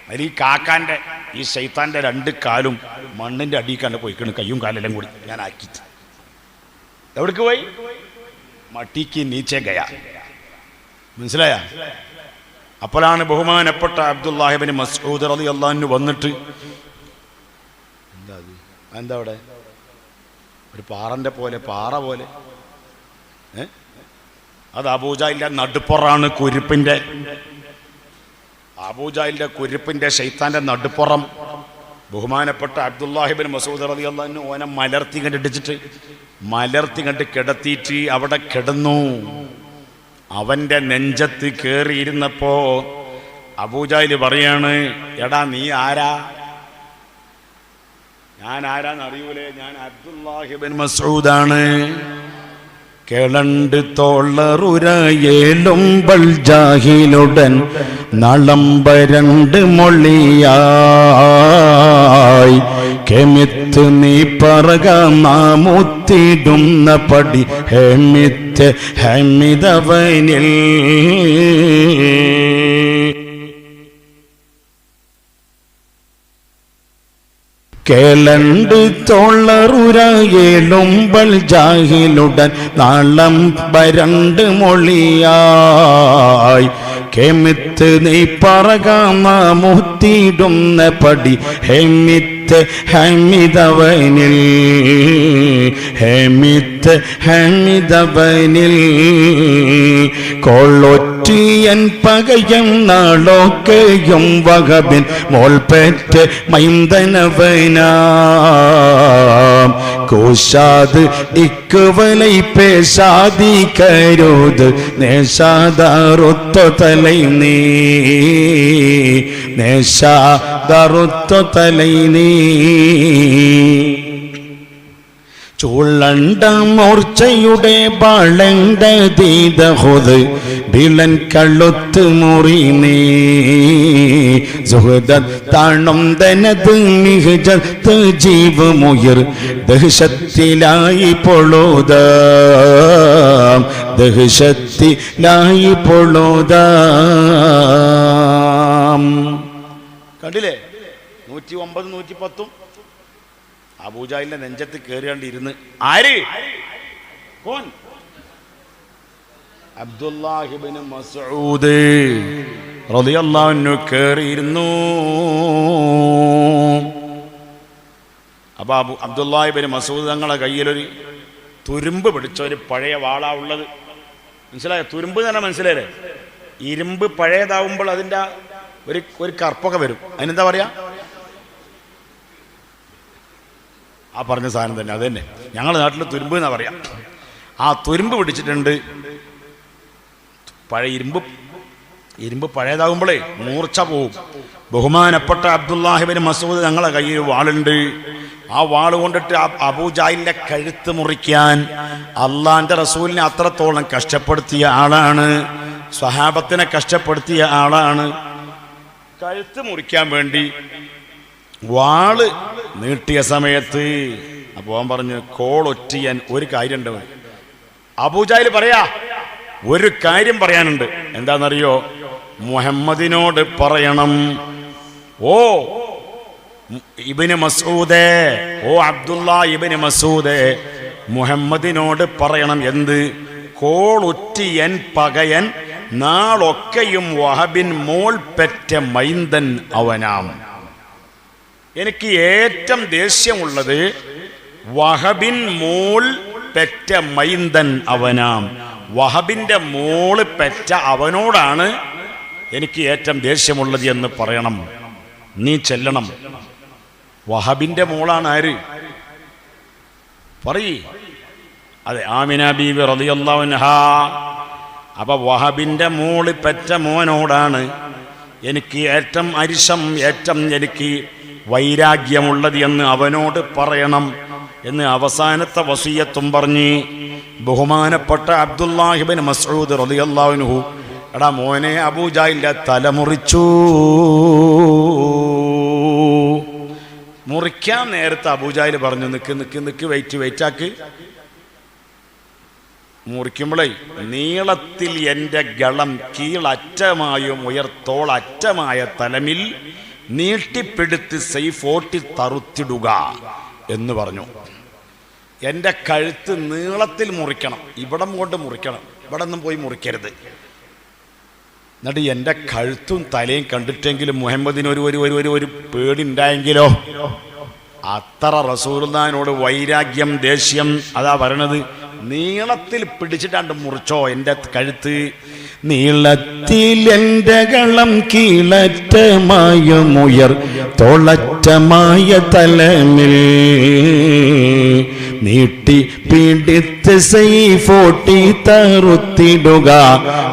അതിൽ ഈ കാക്കാന്റെ, ഈ ശൈത്താന്റെ രണ്ട് കാലും മണ്ണിന്റെ അടിക്കാണ്ട് പോയിക്കാണ്, കയ്യും കാലെല്ലാം കൂടി ഞാൻ ആക്കിയിട്ട്. എവിടേക്ക് പോയി? മട്ടിക്ക് നീച്ചേ ഗയ. മനസ്സിലായ? അപ്പോഴാണ് ബഹുമാനപ്പെട്ട അബ്ദുല്ലാഹി ഇബ്നു മസ്ഊദ് റളിയല്ലാഹു അൻഹു വന്നിട്ട്, എന്താ അവിടെ ഒരു പാറ പോലെ അത് അബൂജഹലിന്റെ നടുപ്പുറാണ്, അബൂജഹലിന്റെ കുരിപ്പിന്റെ ശൈത്താന്റെ നടുപ്പുറം. ബഹുമാനപ്പെട്ട അബ്ദുല്ലാഹി ഇബ്നു മസ്ഊദ് റളിയല്ലാഹു അൻഹു ഓനെ മലർത്തി കണ്ട് കിടത്തിയിട്ട് അവിടെ കിടന്നു. അവന്റെ നെഞ്ചത്ത് കയറിയിരുന്നപ്പോ അബൂജഹൽ പറയാണ്, എടാ നീ ആരാ? ഞാൻ ആരാന്ന് അറിയൂലേ? ഞാൻ അബ്ദുല്ലാഹി ഇബ്നു മസ്ഊദാണ്. കേളണ്ട് തോളറുരയേലുമ്പൽ ജാഹിലുടൻ നളമ്പരണ്ട് മൊഴിയായി കെമിത്ത് നീ പറകാം നാമുത്തിടുന്ന പടി ഹെമിത്ത് ഹമിദവനിൽ. കേളണ്ട് തോളറുരയേലുമ്പൽ ജാഹിലുടൻ നാളം വരണ്ട് മൊഴിയായി കെമിത്ത് നീ പറകാം നാമുത്തിടുന്ന പടി ഹെമിത്ത് ഹമിദവനിൽ. കൊള്ളൊറ്റിയൻ പകയം നാളൊക്കെയും വഹബിൻ മോൾപെറ്റ് മൈന്ദനവനാം കോശാത് ഇക്കുവലൈ പേശാദി കരുത് നേശാദാറുത്തൊ തലൈ നീ നേശാദാറുത്തൊ തലൈ നീ. ചൂളണ്ട മോർച്ചയുടെ ബാളണ്ട ദീദഹുദ് ബിലൻ കള്ളുത്ത് മുറി നീ സുഹദത് താണം തനത് മിഹജത്ത് ജീവ മുയർ ദഹശത്തിലായി പൊളോദാം ദഹശത്തിലായി പൊളോദാം. കണ്ടില്ലേ? 109 110 അബൂജഹലിന്റെ നെഞ്ചത്ത് കയറിയാണ്ടിരുന്ന് ആര്? അബ്ദുല്ലാഹി ഇബ്നു മസ്ഊദ് റളിയല്ലാഹു അൻഹു കയറിയിരുന്നു. അപ്പൊ അബ്ദുല്ലാഹി ഇബ്നു മസ്ഊദ് തങ്ങളുടെ കയ്യിലൊരു തുരുമ്പ് പിടിച്ച ഒരു പഴയ വാളാ ഉള്ളത്. മനസ്സിലായോ? തുരുമ്പ് എന്ന് പറഞ്ഞാൽ മനസ്സിലായില്ലേ? ഇരുമ്പ് പഴയതാവുമ്പോൾ അതിൻ്റെ ഒരു കറുപ്പൊക്കെ വരും. അതിനെന്താ പറയാ? ആ പറഞ്ഞ സാധനം തന്നെ, അത് തന്നെ ഞങ്ങളുടെ നാട്ടിൽ തുരുമ്പ് എന്നാ പറയാ. ആ തുരുമ്പ് പിടിച്ചിട്ടുണ്ട്. പഴയ ഇരുമ്പ് പഴയതാകുമ്പോഴേ മൂർച്ച പോവും. ബഹുമാനപ്പെട്ട അബ്ദുല്ലാഹിബ്നു മസ്ഊദ് ഞങ്ങളെ കയ്യിൽ വാളുണ്ട്. ആ വാള് കൊണ്ടിട്ട് അബൂജാഹിലിന്റെ കഴുത്ത് മുറിക്കാൻ അള്ളാന്റെ റസൂലിനെ അത്രത്തോളം കഷ്ടപ്പെടുത്തിയ ആളാണ്. സ്വഹാബത്തിനെ കഷ്ടപ്പെടുത്തിയ ആളാണ്. കഴുത്ത് മുറിക്കാൻ വേണ്ടി വാള് നീട്ടിയ സമയത്ത് അപ്പോൾ അവൻ പറഞ്ഞു, കോളൊറ്റിയാൻ ഒരു കാര്യം ഉണ്ട്. അബൂജാഹിൽ പറയാ, ഒരു കാര്യം പറയാനുണ്ട്. എന്താണെന്നറിയോ? മുഹമ്മദിനോട് പറയണം, ഓ ഇബ്നു മസ്ഊദേ, ഓ അബ്ദുല്ലാ ഇബ്നു മസ്ഊദേ, മുഹമ്മദിനോട് പറയണം. എന്ത്? കോളൊറ്റിയൻ പകയൻ നാളൊക്കെയും വഹബിൻ മോൾ പെറ്റ മൈന്ദൻ അവനാം. എനിക്ക് ഏറ്റവും ദേഷ്യമുള്ളത് വഹബിൻ മോൾ പെറ്റ മൈന്ദൻ അവനാം. വഹബിന്റെ മോള് പെറ്റ അവനോടാണ് എനിക്ക് ഏറ്റവും ദേഷ്യമുള്ളത് എന്ന് പറയണം. നീ ചെല്ലണം. വഹബിന്റെ മോളാണ് ആര്? പറയ്. അതെ, ആമിന ബീവി റളിയല്ലാഹു അൻഹാ. അപ്പൊ വഹബിന്റെ മോള് പെറ്റ മോനോടാണ് എനിക്ക് ഏറ്റവും അരിശം, ഏറ്റവും എനിക്ക് വൈരാഗ്യമുള്ളത് എന്ന് അവനോട് പറയണം എന്ന് അവസാനത്തെ വസിയത്തും പറഞ്ഞ് ബഹുമാനപ്പെട്ട അബ്ദുല്ലാഹിബ്നു മസ്ഊദ് റളിയല്ലാഹു അൻഹു, എടാ മോനെ, അബൂജാഹിലിന്റെ തല മുറിച്ചു. മുറിക്കാൻ നേരത്തെ അബൂജാഹിൽ പറഞ്ഞു, നിക്ക് നിക്ക് നിക്ക്, വെയിറ്റ് ആക്ക്. മുറിക്കുമ്പോഴേ നീളത്തിൽ എൻ്റെ ഗളം കീഴറ്റമായും ഉയർത്തോളറ്റമായ തലമിൽ നീട്ടിപ്പിടുത്ത് സൈഫോട്ടി തറുത്തിടുക എന്ന് പറഞ്ഞു. എൻ്റെ കഴുത്ത് നീളത്തിൽ മുറിക്കണം, ഇവിടം കൊണ്ട് മുറിക്കണം, ഇവിടെ ഒന്നും പോയി മുറിക്കരുത്. എന്നിട്ട് എൻ്റെ കഴുത്തും തലയും കണ്ടിട്ടെങ്കിലും മുഹമ്മദിന് ഒരു പേടി ഉണ്ടായെങ്കിലോ. അത്ര റസൂലുള്ളാഹിനോട് വൈരാഗ്യം, ദേഷ്യം. അതാ പറയണത്, നീളത്തിൽ പിടിച്ചിട്ടാണ്ട് മുറിച്ചോ എൻ്റെ കഴുത്ത്. നീളത്തിൽ എൻ്റെ ഗളം കീഴറ്റമായും ഉയർ തോളറ്റമായ തലമിൽ നീട്ടി പിടിത്ത് സൈഫോട്ടി തറുത്തിടുക.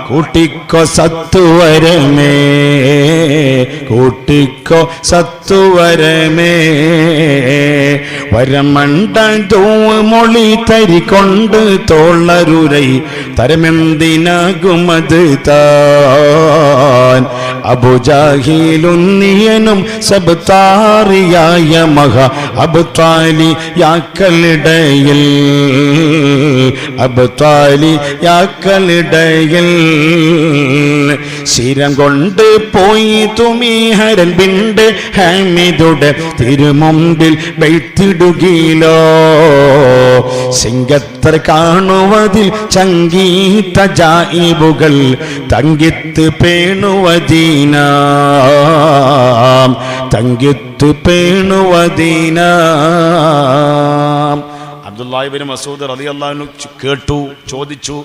കൂട്ടിക്കോ സത്തുവരമേ, കൂട്ടിക്കോ സത്തുവരമേ. വരമണ്ട മൊളി തരികൊണ്ട് തോളരുരൈ തരമെന്തിനാകുമത് താൻ. അബൂജാഹിലുന്നിയനും സബ്താറിയായ മഹ അബ്താലിയാക്കളിടയിൽ, അബ്താലിയാക്കളിടയിൽ ശിരം കൊണ്ട് പോയി തുമീഹരൻ ബിണ്ട് ഹാമിദുടെ തിരുമുമ്പിൽ ബൈത്തിടുകയിലോ. സിംഗത്തർ കാണുവതിൽ ചങ്കീത്ത ജായിബുകൾ തങ്കിത്ത് പേണുവദീനാം, തങ്കിത്ത് പേണുവദീനാം. അബ്ദുല്ലാഹിബ്നു മസ്ഊദ് റളിയല്ലാഹു അൻഹു കേട്ടു, ചോദിച്ചു,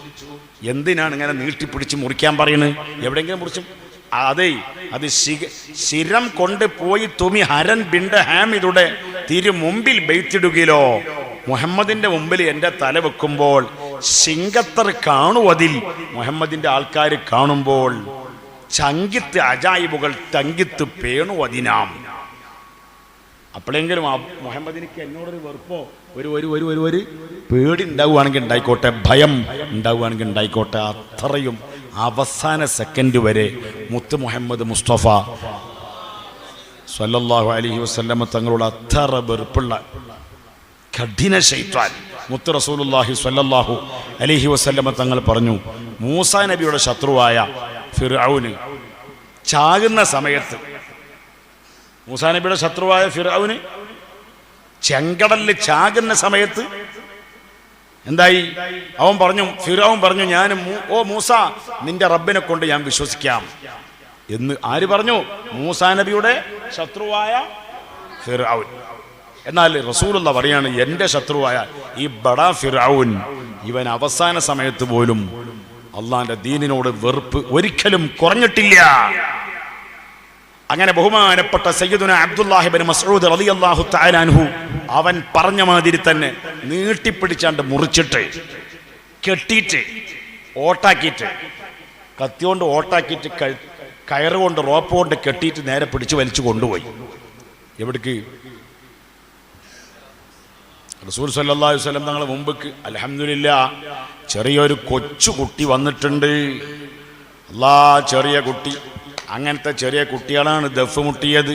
എന്തിനാണ് ഇങ്ങനെ നീട്ടിപ്പിടിച്ച് മുറിക്കാൻ പറയുന്നത്? എവിടെയെങ്കിലും മുറിച്ചും? അതെ, അത് ശിരം കൊണ്ട് പോയി തുമി ഹരൻ ബിണ്ട് ഹാമിദുടെ തിരുമുമ്പിൽ ബൈത്തിടുകയിലോ. മുഹമ്മദിന്റെ മുമ്പിൽ എൻ്റെ തല വെക്കുമ്പോൾ സിംഗത്തർ കാണുവതിൽ, മുഹമ്മദിന്റെ ആൾക്കാർ കാണുമ്പോൾ ചങ്കിത്ത് അജായിബുകൾ തങ്കിത്ത് പേണുവതിനാം. അപ്പോഴെങ്കിലും മുഹമ്മദിനിക്ക് എന്നോടൊരു വെറുപ്പോ ഒരു പേടി ഉണ്ടാവുകയാണെങ്കിൽ ഉണ്ടായിക്കോട്ടെ, ഭയം ഉണ്ടാവുകയാണെങ്കിൽ ഉണ്ടായിക്കോട്ടെ, അത്രയും അവസാന സെക്കൻഡ് വരെ മുത്ത് മുഹമ്മദ് മുസ്തഫ സ്വല്ലല്ലാഹു അലൈഹി വസല്ലം തങ്ങളോട് അത്ര വെറുപ്പുള്ള കഠിന ശൈത്താൻ മുത്ത് റസൂലുള്ളാഹി സ്വല്ലല്ലാഹു അലൈഹി വസല്ലം തങ്ങൾ പറഞ്ഞു, മൂസാ നബിയുടെ ശത്രുവായ ഫിർഔന് ചാകുന്ന സമയത്ത്, മൂസാ നബിയുടെ ശത്രുവായ ഫിർഔന് ചെങ്കടലിൽ ചാകുന്ന സമയത്ത് എന്തായി? അവൻ പറഞ്ഞു, ഫിർഔൻ പറഞ്ഞു, ഓ മൂസ, നിന്റെ റബ്ബിനെ കൊണ്ട് ഞാൻ വിശ്വസിക്കാം എന്ന്. ആര് പറഞ്ഞു? മൂസാ നബിയുടെ ശത്രുവായ ഫിർഔൻ. എന്നാൽ റസൂലുള്ള പറയാണ്, എൻ്റെ ശത്രുവായ ഈ ബടാ ഫിർഔൻ ഇവൻ അവസാന സമയത്ത് പോലും അള്ളാന്റെ ദീനിനോട് വെറുപ്പ് ഒരിക്കലും കുറഞ്ഞിട്ടില്ല. അങ്ങനെ ബഹുമാനപ്പെട്ട സയ്യിദുന അബ്ദുല്ലാഹി ഇബ്നു മസ്ഊദ് റളിയല്ലാഹു തആല അൻഹു അവൻ പറഞ്ഞ മാതിരി തന്നെ നീട്ടിപ്പിടിച്ചാണ്ട് മുറിച്ചിട്ട് കെട്ടിയിട്ട് ഓട്ടാക്കിയിട്ട് കത്തിയോണ്ട് ഓട്ടാക്കിയിട്ട് കയറുകൊണ്ട് റോപ്പ് കൊണ്ട് കെട്ടിയിട്ട് നേരെ പിടിച്ച് വലിച്ചു കൊണ്ടുപോയി. എവിടേക്ക്? റസൂൽ സല്ലല്ലാഹു അലൈഹി വസല്ലം തങ്ങളുടെ മുമ്പക്ക് അൽഹംദുലില്ലാ ചെറിയൊരു കൊച്ചു കുട്ടി വന്നിട്ടുണ്ട്. ചെറിയ കുട്ടി, അങ്ങനത്തെ ചെറിയ കുട്ടികളാണ് ദഫ് മുട്ടിയത്.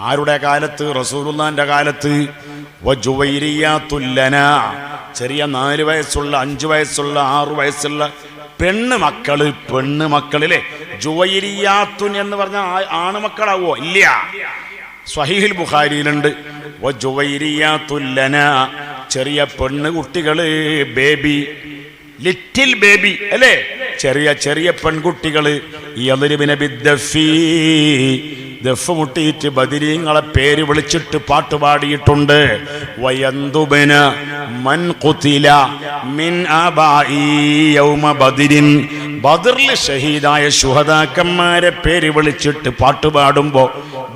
ആരുടെ കാലത്ത്? റസൂലുള്ളാഹിന്റെ കാലത്ത്. വജുവൈരിയാത്തുല്ലന, ചെറിയ 4 വയസ്സുള്ള 5 വയസ്സുള്ള 6 വയസ്സുള്ള പെണ്ണ് മക്കളിലെ ജുവൈരിയാത്തുൻ എന്ന് പറഞ്ഞാൽ ആണുമക്കളാവോ? ഇല്ല. സ്വഹീഹുൽ ബുഖാരിയിലുണ്ട് വജുവൈരിയാത്തുല്ലന, ചെറിയ പെണ്ണ് കുട്ടികള്, ബേബി, ലിറ്റിൽ ബേബി അല്ലേ, ചെറിയ പെൺകുട്ടികള് ദഫ് മുട്ടിയിട്ട് ബദരീങ്ങളെ പേര് വിളിച്ചിട്ട് പാട്ട് പാടിയിട്ടുണ്ട്. വയന്തുബന മൻ ഖുതില മിൻ ആബാഇ യൗമ ബദരിൻ, ബദറിൽ ഷഹീദായ ശുഹദാക്കന്മാരെ പേര് വിളിച്ചിട്ട് പാട്ട് പാടുമ്പോൾ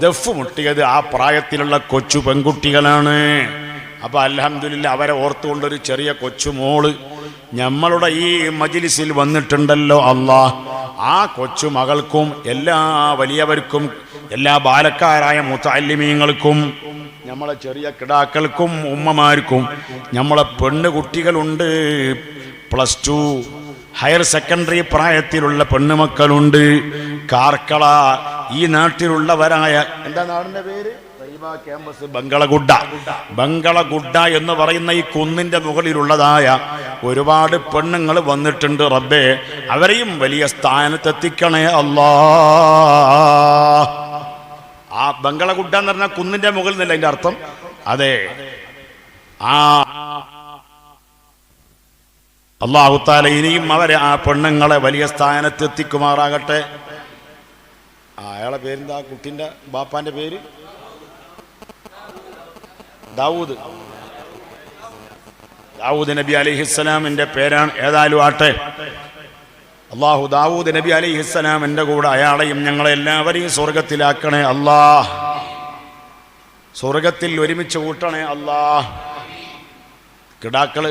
ദഫ് മുട്ടിയത് ആ പ്രായത്തിലുള്ള കൊച്ചു പെൺകുട്ടികളാണ്. അപ്പൊ അൽഹംദുലില്ലാ അവരെ ഓർത്തുകൊണ്ടൊരു ചെറിയ കൊച്ചുമോള് നമ്മളുടെ ഈ മജ്ലിസിൽ വന്നിട്ടുണ്ടല്ലോ. അല്ലാഹ് ആ കൊച്ചു മകൾക്കും എല്ലാ വലിയവർക്കും എല്ലാ ബാലക്കാരായ മുതഅല്ലിമീങ്ങൾക്കും നമ്മളെ ചെറിയ കിടാക്കൾക്കും ഉമ്മമാർക്കും നമ്മളെ പെണ്ണുകുട്ടികളുണ്ട്, +2 ഹയർ സെക്കൻഡറി പ്രായത്തിലുള്ള പെണ്ണുമക്കളുണ്ട്, കാർക്കള ഈ നാട്ടിലുള്ളവരായ എന്താ നാടിന്റെ പേര്? ക്യാമ്പസ് ബംഗളഗുഡ എന്ന് പറയുന്ന ഈ കുന്നിന്റെ മുകളിലുള്ളതായ ഒരുപാട് പെണ്ണുങ്ങൾ വന്നിട്ടുണ്ട്. റബ്ബേ അവരെയും വലിയ സ്ഥാനത്തെത്തിക്കണേ അല്ലാ. ആ ബംഗളഗുഡ എന്ന് പറഞ്ഞാൽ കുന്നിന്റെ മുകളിൽ നിന്നല്ല അതിന്റെ അർത്ഥം. അതെ, അല്ലാഹു തആല ഇനിയും അവരെ ആ പെണ്ണുങ്ങളെ വലിയ സ്ഥാനത്തെത്തിക്കുമാറാകട്ടെ. അയാളെ പേരെന്താ? കുട്ടിന്റെ ബാപ്പാന്റെ പേര് ദാവൂദ് നബി അലൈഹിസ്സലാമിന്റെ പേരാണ്. ഏതായാലും ആട്ടെ, അള്ളാഹു ദാവൂദ് നബി അലൈഹിസ്സലാമിന്റെ കൂടെ അയാളെയും ഞങ്ങളെ എല്ലാവരെയും സ്വർഗത്തിലാക്കണേ അല്ലാഹ്. സ്വർഗത്തിൽ ഒരുമിച്ച് കൂട്ടണേ അല്ലാഹ്. കിടാക്കള്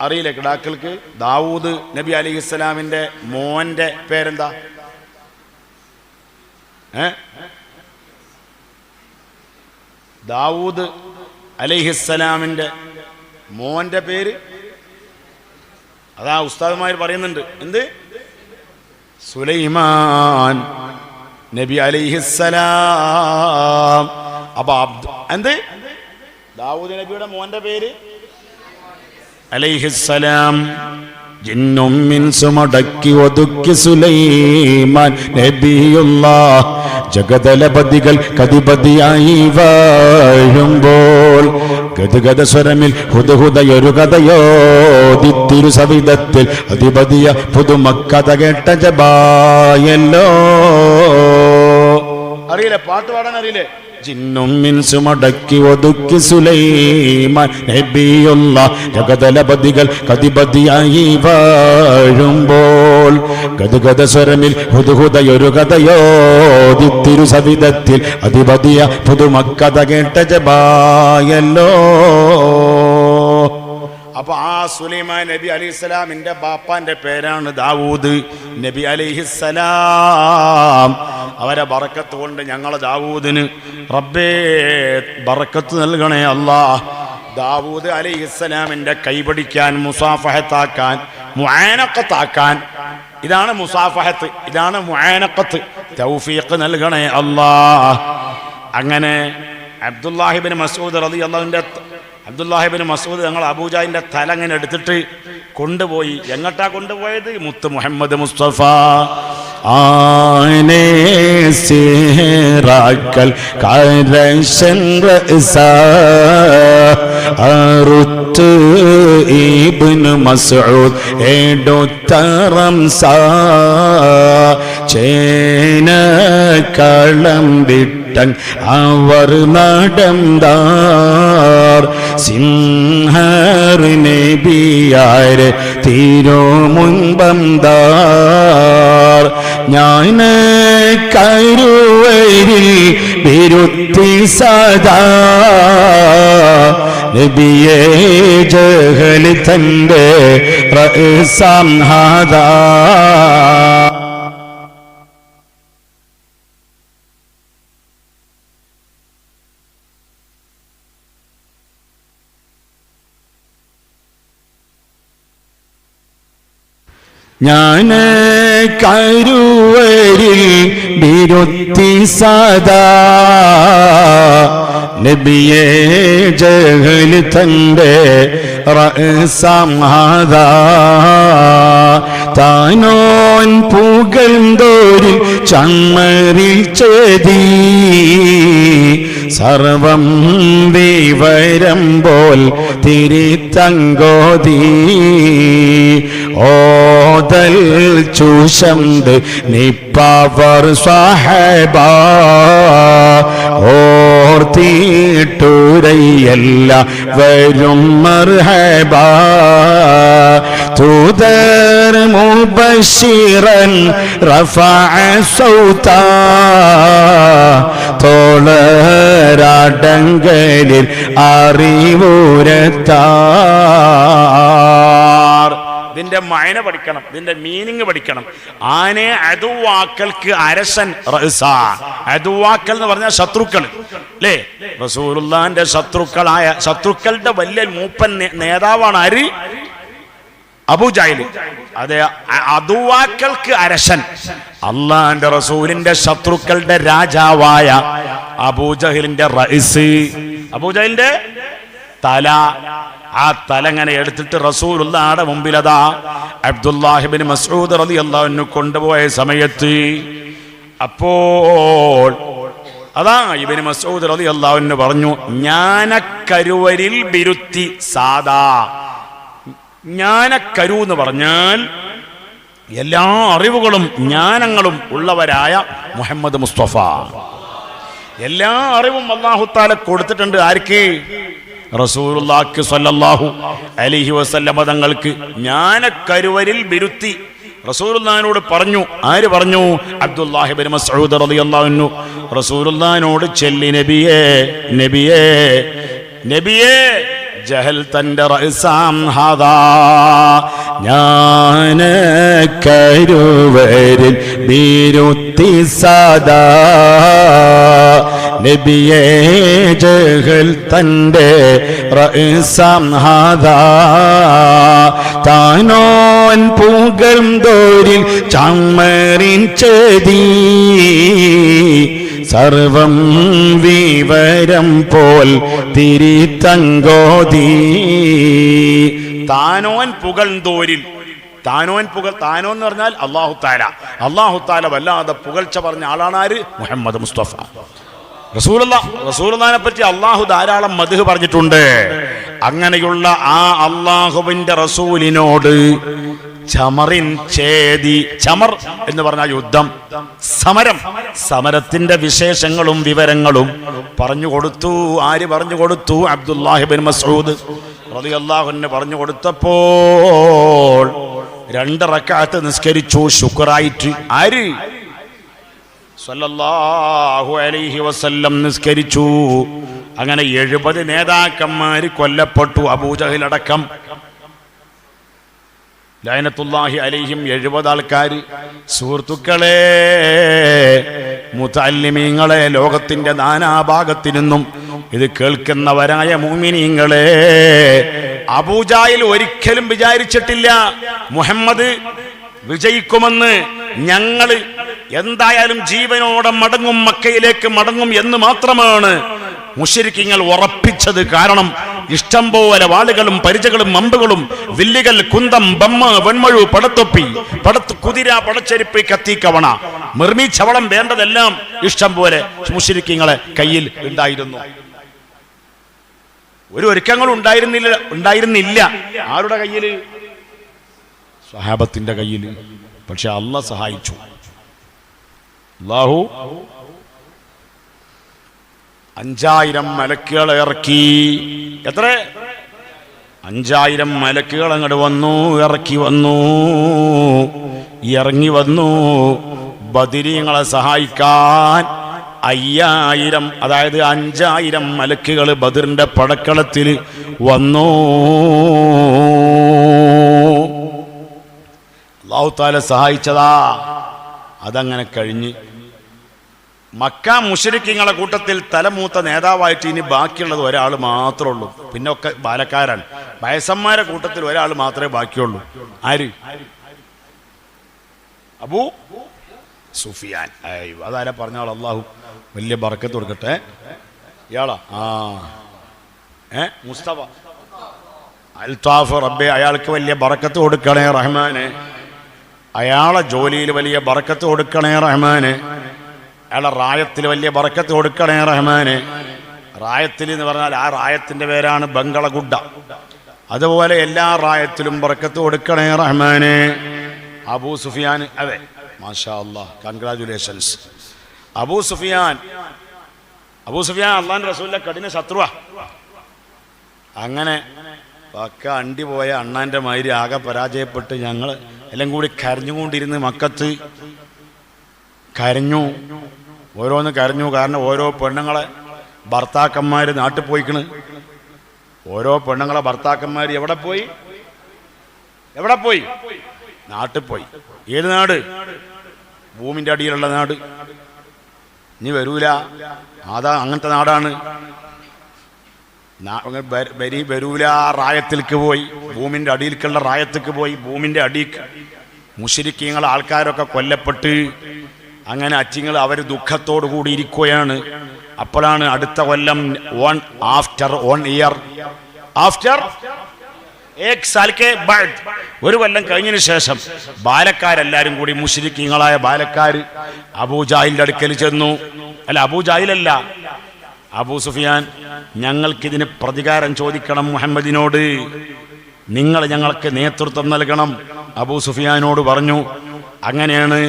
അറിയില്ലേ? കിടാക്കൾക്ക് ദാവൂദ് നബി അലൈഹിസ്സലാമിന്റെ മോന്റെ പേരെന്താ? ദാവൂദ് അലൈഹിസ്സലാമിന്റെ മോന്റെ പേര് അതാ ഉസ്താദുമാർ പറയുന്നുണ്ട്. എന്ത്? സുലൈമാൻ നബി അലൈഹിസ്സലാം. അപ്പൊ എന്ത്? ദാവൂദ് നബിയുടെ മോന്റെ പേര് അലൈഹിസ്സലാം. ജിന്നും മിൻസും അടക്കി ഒതുക്കി സുലൈമാൻ നബിയുള്ളാഹ്. ജഗതലപതികൾ കതിപതിയായി വാഴുമ്പോൾ ഗദഗദ സ്വരമിൽ ഹുദഹുദയൊരു കഥയോദിത്തിരു സവിധത്തിൽ അധിപതിയ പുതുമക്കഥ കേട്ട ജബായല്ലോ. അറിയില്ലേ? പാട്ട് പാടാൻ അറിയില്ലേ? ജിന്നും മിൻസും അടക്കി ഒതുക്കി സുലൈമാൻ നബിയുള്ളാഹ്. ജഗതലപതികൾ കതിപതിയായി വാഴുമ്പോൾ ഗദഗദ സ്വരമിൽ ഹുദഹുദയൊരു കഥയോദിത്തിരു സവിധത്തിൽ അധിപതിയ പുതുമക്കഥ കേട്ട ജബായല്ലോ. അപ്പൊ ആ സുലൈമാൻ നബി അലൈഹിസ്സലാമിന്റെ ബാപ്പാന്റെ പേരാണ് ദാവൂദ് നബി അലൈഹിസ്സലാം. അവരെ ബറക്കത്ത് കൊണ്ട് ഞങ്ങളെ ദാവൂദിന് റബ്ബേ ബറക്കത്ത് നൽകണേ അല്ലാഹ്. ദാവൂദ് അലൈഹിസ്സലാമിന്റെ കൈപിടിക്കാൻ, മുസാഫഹത്താക്കാൻ, മുആനഖത്താക്കാൻ, ഇതാണ് മുസാഫഹത്ത്, ഇതാണ് മുആനഖത്ത്. തൗഫീഖ് നൽകണേ അല്ലാഹ്. അങ്ങനെ അബ്ദുല്ലാഹിബ്നു മസ്ഊദ് റളിയല്ലാഹുവിന്റെ അബ്ദുല്ലാഹിബ്നു മസ്ഊദ് ഞങ്ങൾ അബൂജാഹിലിന്റെ തല അങ്ങനെ എടുത്തിട്ട് കൊണ്ടുപോയി. എങ്ങോട്ടാ കൊണ്ടുപോയത്? മുത്ത് മുഹമ്മദ് മുസ്തഫ ആനെ സിറാക്കൽ കരശൻ റഅസ അറുത്ത് ഇബ്നു മസ്ഊദ് എടുത്തറംസ ചേന കളം വിട്ട് വിട്ടൻ അവർ നടന്താർ സിംഹർ നബിയാരെ തിരുമുൻപന്താർ ഞാൻ കരുവരിൽ വിരുത്തി സദാ നബിയേ ജഹൽ തന്റെ റഅസാം ഹാദാ ഞാൻ കരുവരിൽ വിരുത്തി സദാ നബിയേ ജഹൽ തന്റെ റഅസാം ഹാദാ താനോൻ പുകഴ്ന്തോരിൽ ചമ്മറിൽ ചേതി സർവം വിവരം പോൽ തിരിത്തങ്കോതി ഓതൽ ചൂഷന്ത് നിപ്പവർ സ്വഹബ ഓർത്തിട്ടുരയല്ല വരും മർഹബ തൂദർ മുബശിറൻ റഫഅ സൗതാ തോളരാടങ്കലിൽ അറിവൂരത്താർ. ഇതിന്റെ മഅന പഠിക്കണം, ഇതിന്റെ മീനിങ് പഠിക്കണം. ആനെ അദുവാക്കൾക്ക് അരസൻ റഅസ. അദുവാക്കൽ എന്ന് പറഞ്ഞാൽ ശത്രുക്കൾ അല്ലേ? റസൂലുള്ളാഹിന്റെ ശത്രുക്കളായ ശത്രുക്കളുടെ വലിയ മൂപ്പൻ നേതാവാണ് ആര്? അബൂജഹൽ. അതെ, അദുവാക്കൾക്ക് അരസൻ അള്ളാന്റെ റസൂലിന്റെ ശത്രുക്കളുടെ രാജാവായ അബൂജഹലിന്റെ റഇസ്, അബൂജഹലിന്റെ തല. ആ തല ഇങ്ങനെ എടുത്തിട്ട് റസൂലുള്ളാഹിയുടെ മുമ്പിലതാ അബ്ദുല്ലാഹി ഇബ്നു മസ്ഊദ് റളിയല്ലാഹു അൻഹു കൊണ്ടുപോയ സമയത്ത് അപ്പോൾ അതാ ഇബ്നു മസ്ഊദ് റളിയല്ലാഹു അൻഹു പറഞ്ഞു, ജ്ഞാനക്കരുവരിൽ ബിരുത്തി സാദാ. ജ്ഞാനക്കരു എന്ന് പറഞ്ഞാൽ എല്ലാ അറിവുകളും ജ്ഞാനങ്ങളും ഉള്ളവരായ മുഹമ്മദ് മുസ്തഫ. എല്ലാ അറിവും അല്ലാഹു തആല കൊടുത്തിട്ടുണ്ട്. ആർക്ക്? റസൂലുള്ളാഹി സ്വല്ലല്ലാഹു അലൈഹി വസല്ലമ തങ്ങൾക്ക് ജ്ഞാനക്കരുവരിൽ ബിരുത്തി റസൂലുള്ളാഹിനോട് പറഞ്ഞു. ആര് പറഞ്ഞു? അബ്ദുല്ലാഹി ഇബ്നു മസ്ഊദ് റളിയല്ലാഹു അൻഹു റസൂലുള്ളാഹിനോട് ചെല്ലി, നബിയേ നബിയേ നബിയേ ജഹൽ തന്റെ റഅസാം ഹാദാ. ജ്ഞാനക്കരുവരിൽ ബിരുത്തി സദാ നബിയേ ജഹൽ തന്റെ റഅസാം ഹാദാ താനോൻ പുകഴ്ന്തോരിൽ ചമ്മറിൻ ചേതി സർവം വിവരം പോൽ തിരിത്തങ്കോതി. താനോൻ പുകഴ്ന്തോരിൽ, താനോൻ താനോ എന്ന് പറഞ്ഞാൽ അല്ലാഹു തആല. അല്ലാഹു തആല വല്ലാതെ പുകഴ്ച പറഞ്ഞ ആളാണ് ആര്? മുഹമ്മദ് മുസ്തഫ. റസൂലുള്ളാഹിനെ പറ്റി അള്ളാഹു ധാരാളം മദ്ഹ് പറഞ്ഞിട്ടുണ്ട്. അങ്ങനെയുള്ള ആ അള്ളാഹുവിന്റെ റസൂലിനോട് ചമറിൻ ചേതി, ചമർ എന്ന് പറഞ്ഞാൽ യുദ്ധം, സമരം, സമരത്തിന്റെ വിശേഷങ്ങളും വിവരങ്ങളും പറഞ്ഞു കൊടുത്തു. ആര് പറഞ്ഞു കൊടുത്തു? അബ്ദുല്ലാഹി ഇബ്നു മസ്ഊദ് റളിയല്ലാഹു അൻഹു പറഞ്ഞു കൊടുത്തപ്പോൾ 2 റക്അത്ത് നിസ്കരിച്ചു ശുക്റായിട്ട്. ആര്? സല്ലല്ലാഹു അലൈഹി വസല്ലം നിസ്കരിച്ചു. അങ്ങനെ 70 നേതാക്കന്മാര് കൊല്ലപ്പെട്ടു, അബൂജഹൽ അടക്കം. ലഅനത്തുല്ലാഹി അലൈഹിം 70 ആൾക്കാർ. സുഹൃത്തുക്കളെ, മുതഅല്ലിമീങ്ങളെ, ലോകത്തിന്റെ നാനാഭാഗത്തു നിന്നും ഇത് കേൾക്കുന്നവരായ മുഅ്മിനീങ്ങളെ, അബൂജഹൽ ഒരിക്കലും വിചാരിച്ചിട്ടില്ല മുഹമ്മദ് വിജയിക്കുമെന്ന്. ഞങ്ങള് എന്തായാലും ജീവനോടെ മടങ്ങും, മക്കയിലേക്ക് മടങ്ങും എന്ന് മാത്രമാണ് മുശ്രിക്കീങ്ങൾ ഉറപ്പിച്ചത്. കാരണം ഇഷ്ടം പോലെ വാളുകളും പരിചകളും അമ്പുകളും വില്ലുകൾ, കുന്തം, ബമ്മ, വെൺമഴു, പടത്തൊപ്പി, കുതിര, പടച്ചെരുപ്പ്, കത്തി, കവണ, മിർമി, ചവളം, വേണ്ടതെല്ലാം ഇഷ്ടം പോലെ മുശ്രിക്കീങ്ങളെ കയ്യിൽ ഉണ്ടായിരുന്നു. ഒരു ഒരുക്കങ്ങളും ഉണ്ടായിരുന്നില്ല. ആരുടെ കയ്യിൽ? സ്വഹാബത്തിന്റെ കയ്യിൽ. പക്ഷെ അല്ലാഹ് സഹായിച്ചു. അല്ലാഹു 5000 മലക്കുകളെ ഇറക്കി. എത്ര? 5000 മലക്കുകൾ അങ്ങോട്ട് വന്നു, ഇറങ്ങി വന്നു ബദരീങ്ങളെ സഹായിക്കാൻ. 5000, അതായത് 5000 മലക്കുകൾ ബദറിന്റെ പടക്കളത്തിൽ വന്നു. അല്ലാഹു തആല സഹായിച്ചതാ. അതങ്ങനെ കഴിഞ്ഞ് മക്ക മുശ്രിക്കീങ്ങളെ കൂട്ടത്തിൽ തലമൂത്ത നേതാവായിട്ട് ഇനി ബാക്കിയുള്ളത് ഒരാൾ മാത്രമേ ഉള്ളൂ. പിന്നെ ഒക്കെ ബാലക്കാരാണ്. വയസ്സന്മാരെ കൂട്ടത്തിൽ ഒരാൾ മാത്രമേ ബാക്കിയുള്ളൂ. ആര്? അബൂ സുഫിയാൻ. അതാരാ പറഞ്ഞാൾ? അള്ളാഹു വലിയ ബർക്കത്ത് കൊടുക്കട്ടെ. ഇയാളാ? മുസ്തഫ അൽത്താഫ്. റബ്ബേ അയാൾക്ക് വലിയ ബർക്കത്ത് കൊടുക്കണേ റഹ്മാനെ. അയാളെ ജോലിയിൽ വലിയ ബർക്കത്ത് കൊടുക്കണേ റഹ്മാനെ. അയാളെ റായത്തിൽ വലിയ ബർക്കത്ത് കൊടുക്കണേ റഹ്മാനെ. റായത്തിൽ എന്ന് പറഞ്ഞാൽ ആ റായത്തിന്റെ പേരാണ് ബംഗളഗുഡ. അതുപോലെ എല്ലാ റായത്തിലും ബർക്കത്ത് കൊടുക്കണേ റഹ്മാനെ. അബൂ സുഫിയാൻ. അതെ, മാഷാ അല്ലാഹ്, കൺഗ്രാജുലേഷൻസ്. അബൂ സുഫിയാൻ അള്ളാഹുവിന്റെ റസൂലിന്റെ കഠിന ശത്രുവാ. അങ്ങനെ പക്ക അണ്ടി പോയ അണ്ണാന്റെ മാതിരി ആകെ പരാജയപ്പെട്ട് ഞങ്ങൾ എല്ലാം കൂടി കരഞ്ഞുകൊണ്ടിരുന്ന് മക്കത്ത് കരഞ്ഞു. ഓരോന്ന് കരഞ്ഞു. കാരണം ഓരോ പെണ്ണുങ്ങളെ ഭർത്താക്കന്മാർ നാട്ടിൽ പോയിക്കണ്. ഓരോ പെണ്ണുങ്ങളെ ഭർത്താക്കന്മാർ എവിടെ പോയി? നാട്ടിൽ പോയി. ഏത് നാട്? ഭൂമിന്റെ അടിയിലുള്ള നാട്. ഇനി വരൂല. അതാ അങ്ങനത്തെ നാടാണ്. വരൂല. റായത്തിലേക്ക് പോയി. ഭൂമിന്റെ അടിയിലേക്കുള്ള റായത്തേക്ക് പോയി. ഭൂമിന്റെ അടിക്ക് മുശ്രിക്കീങ്ങളെ ആൾക്കാരൊക്കെ കൊല്ലപ്പെട്ട് അങ്ങനെ അച്ചിങ്ങൾ അവർ ദുഃഖത്തോടു കൂടി ഇരിക്കുകയാണ്. അപ്പോഴാണ് അടുത്ത കൊല്ലം ആഫ്റ്റർ 1 ഇയർ ആഫ്റ്റർ ഒരു കൊല്ലം കഴിഞ്ഞതിന് ശേഷം ബാലക്കാരെല്ലാരും കൂടി മുശ്രിക്കീങ്ങളായ ബാലക്കാർ അബൂജാഹിലിന്റെ അടുക്കൽ ചെന്നു. അല്ല, അബൂജാഹിലല്ല, അബൂ സുഫിയാൻ. ഞങ്ങൾക്കിതിന് പ്രതികാരം ചോദിക്കണം മുഹമ്മദിനോട്. നിങ്ങൾ ഞങ്ങൾക്ക് നേതൃത്വം നൽകണം. അബൂ സുഫിയാനോട് പറഞ്ഞു. അങ്ങനെയാണ്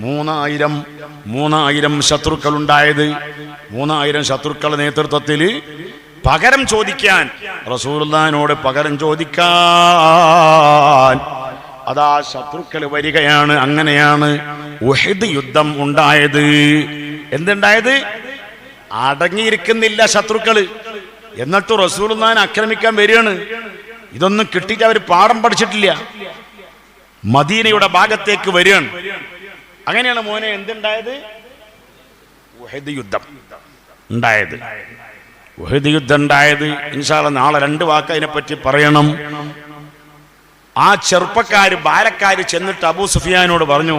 3000 ശത്രുക്കൾ ഉണ്ടായത്. 3000 ശത്രുക്കളുടെ നേതൃത്വത്തിൽ പകരം ചോദിക്കാൻ, റസൂലുള്ളാഹിനോട് പകരം ചോദിക്കാൻ അതാ ശത്രുക്കൾ വരികയാണ്. അങ്ങനെയാണ് ഉഹദ് യുദ്ധം ഉണ്ടായത്. എന്തുണ്ടായത്? അടങ്ങിയിരിക്കുന്നില്ല ശത്രുക്കള്. എന്നിട്ട് റസൂലുള്ളാഹിനെ ആക്രമിക്കാൻ വരികയാണ്. ഇതൊന്നും കിട്ടിയിട്ട് അവർ പാഠം പഠിച്ചിട്ടില്ല. മദീനയുടെ ഭാഗത്തേക്ക് വരികയാണ്. അങ്ങനെയാണ് മോനെ എന്തുണ്ടായത്? ഉഹദ് യുദ്ധം ഉണ്ടായത്. ഉഹദ് യുദ്ധം ഉണ്ടായത്. ഇൻഷാ അല്ലാഹ് നാളെ 2 വാക്ക് അതിനെപ്പറ്റി പറയണം. ആ ചെറുപ്പക്കാര് ബാലക്കാര് ചെന്നിട്ട് അബൂ സുഫിയാനോട് പറഞ്ഞു,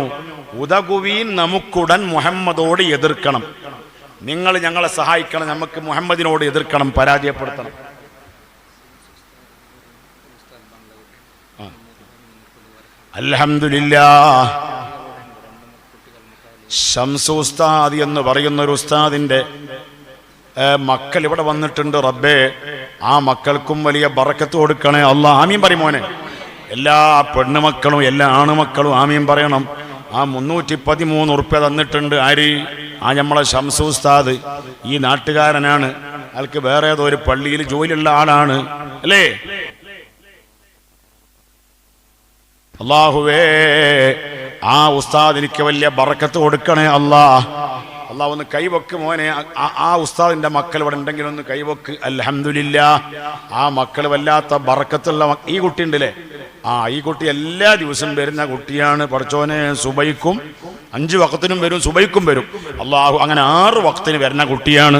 ഉദകുവീൻ, നമുക്കുടൻ മുഹമ്മദോട് എതിർക്കണം. നിങ്ങൾ ഞങ്ങളെ സഹായിക്കണം. നമുക്ക് മുഹമ്മദിനോട് എതിർക്കണം, പരാജയപ്പെടുത്തണം. അൽഹംദുലില്ലാഹ്, ശംസു ഉസ്താദ് എന്ന് പറയുന്ന ഒരു ഉസ്താദിന്റെ മക്കൾ ഇവിടെ വന്നിട്ടുണ്ട്. റബ്ബേ, ആ മക്കൾക്കും വലിയ ബറക്കത്ത് കൊടുക്കണേ അല്ലാഹ്. ആമീൻ പറയും മോനെ. എല്ലാ പെണ്ണുമക്കളും എല്ലാ ആണുമക്കളും ആമീൻ പറയണം. ആ 313 ഉറുപ്യ തന്നിട്ടുണ്ട്. ആര്? ആ നമ്മളെ ശംസു ഉസ്താദ്. ഈ നാട്ടുകാരനാണ്. അയാൾക്ക് വേറെ ഏതോ ഒരു പള്ളിയിൽ ജോലിയുള്ള ആളാണ്, അല്ലേ? അല്ലാഹുവേ, ആ ഉസ്താദ് എനിക്ക് വലിയ ബറക്കത്ത് കൊടുക്കണേ അല്ലാഹ്. അല്ലാഹ് ഒന്ന് കൈവക്ക് മോനെ. ആ ഉസ്താദിന്റെ മക്കൾ ഇവിടെ ഉണ്ടെങ്കിൽ ഒന്ന് കൈവക്ക്. അൽഹംദുലില്ലാഹ്, ആ മക്കൾ വല്ലാത്ത ബറക്കത്തുള്ള ഈ കുട്ടി ഉണ്ടല്ലേ? ഈ കുട്ടി എല്ലാ ദിവസവും വരുന്ന കുട്ടിയാണ്. പഠിച്ചോനെ, സുബൈക്കും 5 വഖത്തിനും വരും, സുബൈക്കും വരും. അല്ലാഹു അങ്ങനെ 6 വഖത്തിന് വരുന്ന കുട്ടിയാണ്.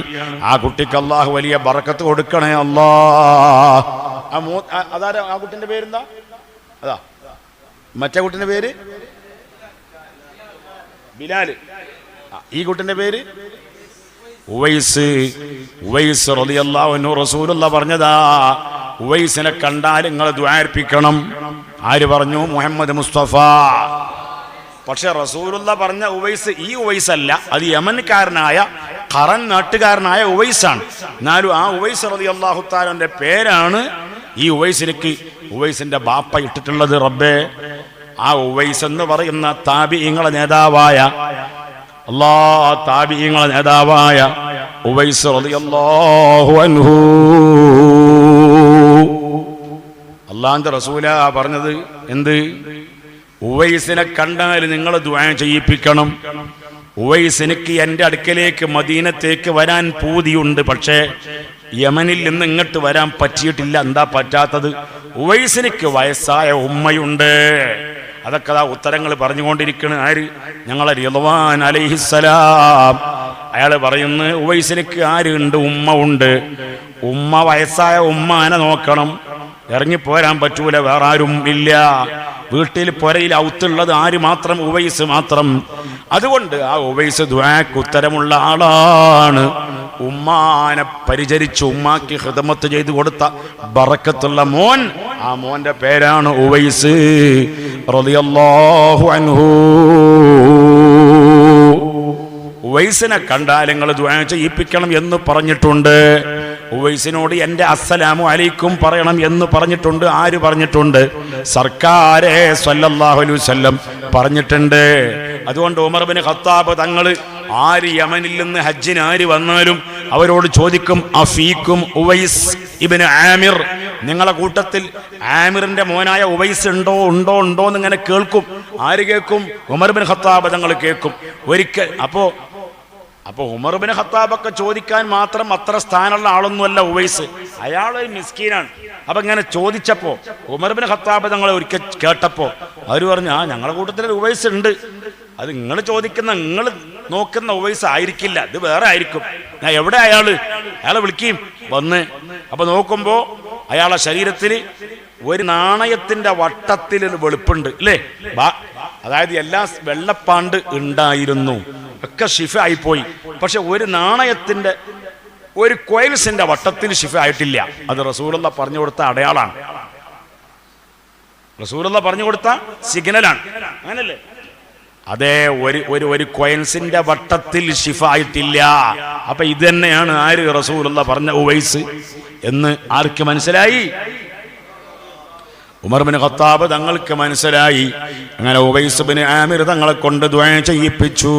ആ കുട്ടിക്ക് അല്ലാഹു വലിയ ബറക്കത്ത് കൊടുക്കണേ അല്ലാഹ്. അതാരാ ആ കുട്ടിന്റെ പേരെന്താ? അതാ മറ്റേ കുട്ടിന്റെ പേര് ബിലാല്. ഈ കുട്ടിന്റെ പേര് ഉവൈസ്. ഉവൈസ് റളിയല്ലാഹു അൻഹു റസൂലുള്ളാഹി പറഞ്ഞതാ, ഉവൈസിനെ കണ്ടാൽ നിങ്ങൾ ദുആർപ്പിക്കണം. ആര് പറഞ്ഞു? മുഹമ്മദ് മുസ്തഫ. പക്ഷെ റസൂലുള്ളാഹി പറഞ്ഞ ഉവൈസ് ഈ ഉവൈസ് അല്ല, അത് യമൻകാരനായ ഖറൻ നാട്ടുകാരനായ ഉവൈസാണ്. എന്നാലും ആ ഉവൈസ് റളിയല്ലാഹു തആലയുടെ പേരാണ് ഈ ഉവൈസിലേക്ക് ഉവൈസിന്റെ ബാപ്പ ഇട്ടിട്ടുള്ളത്. റബ്ബേ, ആ ഉവൈസ് എന്ന് പറയുന്ന താബിഈങ്ങളെ നേതാവായ ഉവൈസ് റളിയല്ലാഹു അൻഹു. അല്ലാഹുവിന്റെ റസൂലാ പറഞ്ഞത് എന്ത്? ഉവൈസിനെ കണ്ടാൽ നിങ്ങൾ ദുആ ചെയ്യിപ്പിക്കണം. ഉവൈസ് എനിക്ക് എൻ്റെ അടുക്കലേക്ക് മദീനത്തേക്ക് വരാൻ പൂതിയുണ്ട്, പക്ഷേ യമനിൽ നിന്ന് ഇങ്ങോട്ട് വരാൻ പറ്റിയിട്ടില്ല. എന്താ പറ്റാത്തത്? ഉവൈസിനിക്ക് വയസ്സായ ഉമ്മയുണ്ട്. അതൊക്കെ ആ ഉത്തരങ്ങൾ പറഞ്ഞുകൊണ്ടിരിക്കണ്. ആര്? ഞങ്ങളെ റിദ്വാൻ അലൈഹിസ്സലാം. അയാൾ പറയുന്നു ഉവൈസിനിക്ക് ആരുണ്ട്? ഉമ്മ ഉണ്ട്. ഉമ്മ വയസ്സായ ഉമ്മാനെ നോക്കണം. ഇറങ്ങിപ്പോരാൻ പറ്റൂല, വേറെ ആരും ഇല്ല. വീട്ടിൽ പുരയിൽ ഔത്തുള്ളത് ആര് മാത്രം? ഉവൈസ് മാത്രം. അതുകൊണ്ട് ആ ഉവൈസ് ദുആക്ക് ഉത്തരമുള്ള ആളാണ്. ഉമ്മാനെ പരിചരിച്ച് ഉമ്മാക്ക് ഖിദ്മത്ത് ചെയ്തു കൊടുത്ത ബറക്കത്തുള്ള മോൻ. ആ മോന്റെ പേരാണ് ഉവൈസ് റളിയല്ലാഹു അൻഹു. ഉവൈസിനെ കണ്ടാൽ നിങ്ങൾ ദുആ ചെയ്യിപ്പിക്കണം എന്ന് പറഞ്ഞിട്ടുണ്ട്. ഉവൈസിനോട് എൻ്റെ അസ്സലാമു അലൈക്കും പറയണം എന്ന് പറഞ്ഞിട്ടുണ്ട്. ആര് പറഞ്ഞിട്ടുണ്ട്? സർക്കാരെ സ്വല്ലല്ലാഹു അലൈഹി വസല്ലം പറഞ്ഞിട്ടുണ്ട്. അതുകൊണ്ട് ഉമർ ഇബ്നു ഖത്താബ് തങ്ങൾ ആര് യമനിൽ നിന്ന് ഹജ്ജിന് ആര് വന്നാലും അവരോട് ചോദിക്കും, അഫീക്കും ഉവൈസ് ഇബ്നു ആമിർ, നിങ്ങളെ കൂട്ടത്തിൽ ആമിറിന്റെ മോനായ ഉവൈസ് ഉണ്ടോ ഉണ്ടോ ഉണ്ടോ എന്ന് ഇങ്ങനെ കേൾക്കും. ആര് കേൾക്കും? ഉമർ ഇബ്നു ഖത്താബ് തങ്ങൾ കേൾക്കും. ഒരിക്കൽ അപ്പൊ ഉമർ ഇബ്നു ഖത്താബൊക്കെ ചോദിക്കാൻ മാത്രം അത്ര സ്ഥാനമുള്ള ആളൊന്നുമല്ല ഉവൈസ്. അയാൾ മിസ്കീനാണ്. അപ്പൊ ഇങ്ങനെ ചോദിച്ചപ്പോ ഉമർ ഇബ്നു ഖത്താബ് തങ്ങളെ ഒരിക്കൽ കേട്ടപ്പോ അവര് പറഞ്ഞു, ഞങ്ങളുടെ കൂട്ടത്തിൽ ഉവൈസ് ഉണ്ട്. അത് നിങ്ങൾ ചോദിക്കുന്ന, നിങ്ങൾ നോക്കുന്ന ഉവൈസ് ആയിരിക്കില്ല, ഇത് വേറെ ആയിരിക്കും. ഞാൻ എവിടെ അയാളെ വിളിക്കുകയും വന്ന്. അപ്പൊ നോക്കുമ്പോ അയാളെ ശരീരത്തിൽ ഒരു നാണയത്തിന്റെ വട്ടത്തിൽ വെളുപ്പുണ്ട് അല്ലേ? അതായത് എല്ലാ വെള്ളപ്പാണ്ട് ഉണ്ടായിരുന്നു, ഒക്കെ ഷിഫ ആയിപ്പോയി. പക്ഷെ ഒരു നാണയത്തിന്റെ ഒരു കോയിൽസിന്റെ വട്ടത്തിൽ ഷിഫ ആയിട്ടില്ല. അത് റസൂലുള്ള പറഞ്ഞു കൊടുത്ത അടയാളാണ്, റസൂലുള്ള പറഞ്ഞു കൊടുത്ത സിഗ്നലാണ്. അങ്ങനല്ലേ? അതേ, ഒരു കോയിൻസിന്റെ വട്ടത്തിൽ ഷിഫ ആയിട്ടില്ല. അപ്പൊ ഇത് തന്നെയാണ് ആര്? റസൂലുള്ള പറഞ്ഞ ഉവൈസ് എന്ന് ആർക്ക് മനസ്സിലായി? ഉമർ ഇബ്നു ഖത്താബ് തങ്ങൾക്ക് മനസ്സിലായി. അങ്ങനെ ഉവൈസ് ഇബ്നു ആമിർ തങ്ങളെ കൊണ്ട് ദുആ ചെയ്യിപ്പിച്ചു.